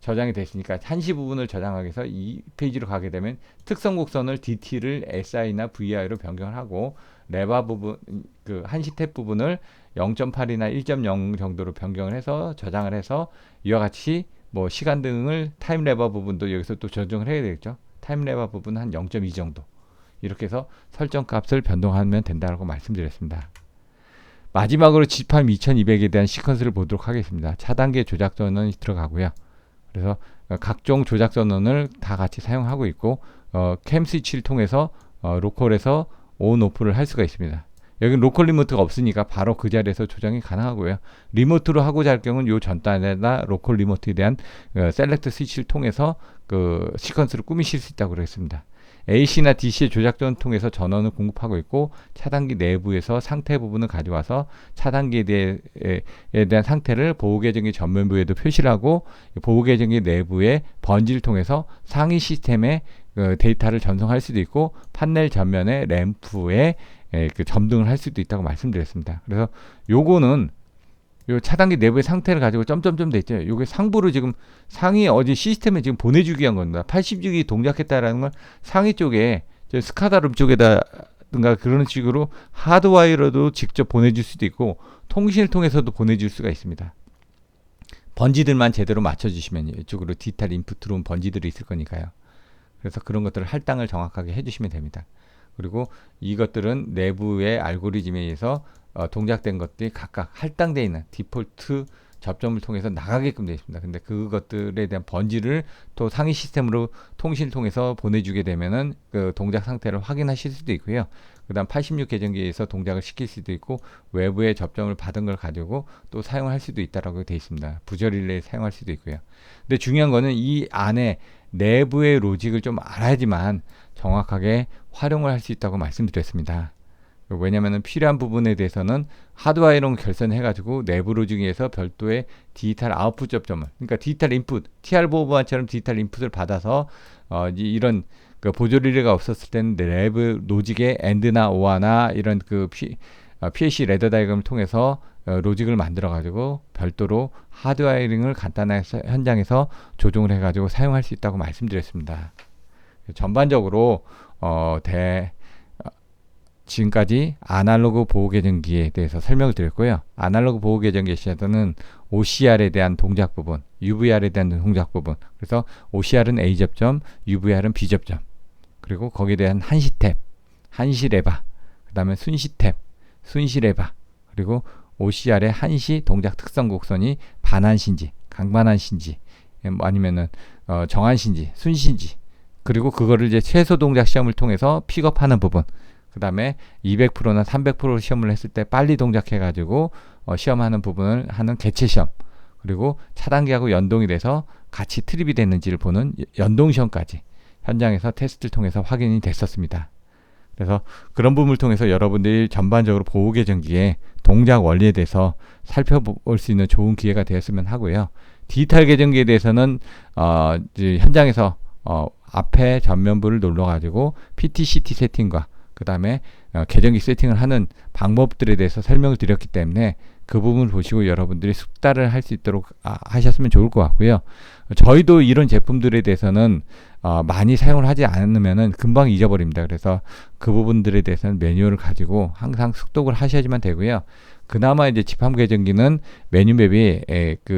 저장이 됐으니까 한시 부분을 저장하기 위해서 이 페이지로 가게 되면 특성 곡선을 DT를 SI나 VI로 변경을 하고, 레바 부분, 한시 탭 부분을 0.8이나 1.0 정도로 변경을 해서 저장을 해서 이와 같이 뭐 시간 등을 타임 레바 부분도 여기서 또 조정을 해야 되겠죠. 타임 레바 부분 한 0.2 정도 이렇게 해서 설정 값을 변동하면 된다고 말씀드렸습니다. 마지막으로 GPAM 2200에 대한 시퀀스를 보도록 하겠습니다. 차단계 조작 전원이 들어가고요. 그래서 각종 조작 전원을 다 같이 사용하고 있고, 캠 스위치를 통해서 로컬에서 온 오프를 할 수가 있습니다. 여기 로컬 리모트가 없으니까 바로 그 자리에서 조정이 가능하고요. 리모트로 하고자 할 경우는 이 전단에다 로컬 리모트에 대한 셀렉트 스위치를 통해서 그 시퀀스를 꾸미실 수 있다고 그랬습니다. AC나 DC의 조작전을 통해서 전원을 공급하고 있고, 차단기 내부에서 상태 부분을 가져와서 차단기에 대한 상태를 보호계정기 전면부에도 표시를 하고, 보호계정기 내부의 번지를 통해서 상위 시스템에 데이터를 전송할 수도 있고, 판넬 전면의 램프에 점등을 할 수도 있다고 말씀드렸습니다. 그래서 요거는 요 차단기 내부의 상태를 가지고 점점점 돼 있죠. 요게 상부로 지금 상위 어디 시스템에 지금 보내주기 위한 겁니다. 80주기 동작했다라는 건 상위 쪽에 스카다룸 쪽에다든가 그런 식으로 하드와이어로도 직접 보내줄 수도 있고, 통신을 통해서도 보내줄 수가 있습니다. 번지들만 제대로 맞춰주시면 이쪽으로 디지털 인풋 들어온 번지들이 있을 거니까요. 그래서 그런 것들을 할당을 정확하게 해주시면 됩니다. 그리고 이것들은 내부의 알고리즘에 의해서 동작된 것들이 각각 할당되어 있는 디폴트 접점을 통해서 나가게끔 되어 있습니다. 근데 그것들에 대한 번지를 또 상위 시스템으로 통신을 통해서 보내주게 되면은 그 동작 상태를 확인하실 수도 있고요. 그 다음 86 계정기에서 동작을 시킬 수도 있고, 외부의 접점을 받은 걸 가지고 또 사용할 수도 있다라고 되어 있습니다. 부저릴레이 사용할 수도 있고요. 근데 중요한 거는 이 안에 내부의 로직을 좀 알아야지만 정확하게 활용을 할 수 있다고 말씀드렸습니다. 왜냐하면 필요한 부분에 대해서는 하드와이어로 결선해가지고 내부 로직에서 별도의 디지털 아웃풋 접점을, 그러니까 디지털 인풋, TR 보호반처럼 디지털 인풋을 받아서 이런 그 보조 릴레이가 없었을 때는 내부 로직의 AND나 OR나 이런 그 PLC 레더 다이그램을 통해서 로직을 만들어 가지고 별도로 하드와이어링을 간단하게 현장에서 조정을 해가지고 사용할 수 있다고 말씀드렸습니다. 전반적으로 지금까지 아날로그 보호계정기에 대해서 설명을 드렸고요. 아날로그 보호계정기에 시작하는 OCR에 대한 동작 부분, UVR에 대한 동작 부분, 그래서 OCR은 A 접점, UVR은 B 접점, 그리고 거기에 대한 한시 탭, 한시 레바, 그 다음에 순시 탭, 순시 레바, 그리고 OCR의 한시 동작 특성 곡선이 반한신지, 강반한신지, 아니면은 정한신지, 순신지, 그리고 그거를 이제 최소 동작 시험을 통해서 픽업하는 부분, 그 다음에 200%나 300% 시험을 했을 때 빨리 동작해가지고 시험하는 부분을 하는 개체 시험, 그리고 차단기하고 연동이 돼서 같이 트립이 됐는지를 보는 연동 시험까지 현장에서 테스트를 통해서 확인이 됐었습니다. 그래서 그런 부분을 통해서 여러분들이 전반적으로 보호계정기의 동작 원리에 대해서 살펴볼 수 있는 좋은 기회가 되었으면 하고요. 디지털 계정기에 대해서는 현장에서 앞에 전면부를 눌러 가지고 PTCT 세팅과 그 다음에 계정기 세팅을 하는 방법들에 대해서 설명을 드렸기 때문에 그 부분을 보시고 여러분들이 숙달을 할 수 있도록 하셨으면 좋을 것 같고요. 저희도 이런 제품들에 대해서는 많이 사용을 하지 않으면은 금방 잊어버립니다. 그래서 그 부분들에 대해서는 매뉴얼을 가지고 항상 숙독을 하셔야지만 되고요. 그나마 이제 집합 계정기는 메뉴맵이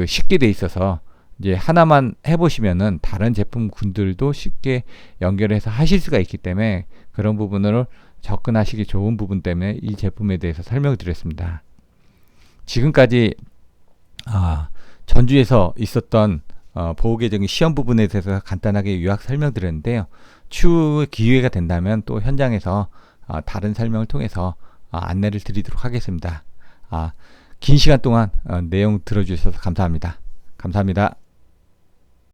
쉽게 돼 있어서 이제 하나만 해보시면은 다른 제품군들도 쉽게 연결해서 하실 수가 있기 때문에 그런 부분으로 접근하시기 좋은 부분 때문에 이 제품에 대해서 설명을 드렸습니다. 지금까지 전주에서 있었던 보호계정기 시험 부분에 대해서 간단하게 요약 설명드렸는데요. 추후 기회가 된다면 또 현장에서 다른 설명을 통해서 안내를 드리도록 하겠습니다. 긴 시간 동안 내용 들어주셔서 감사합니다. 감사합니다.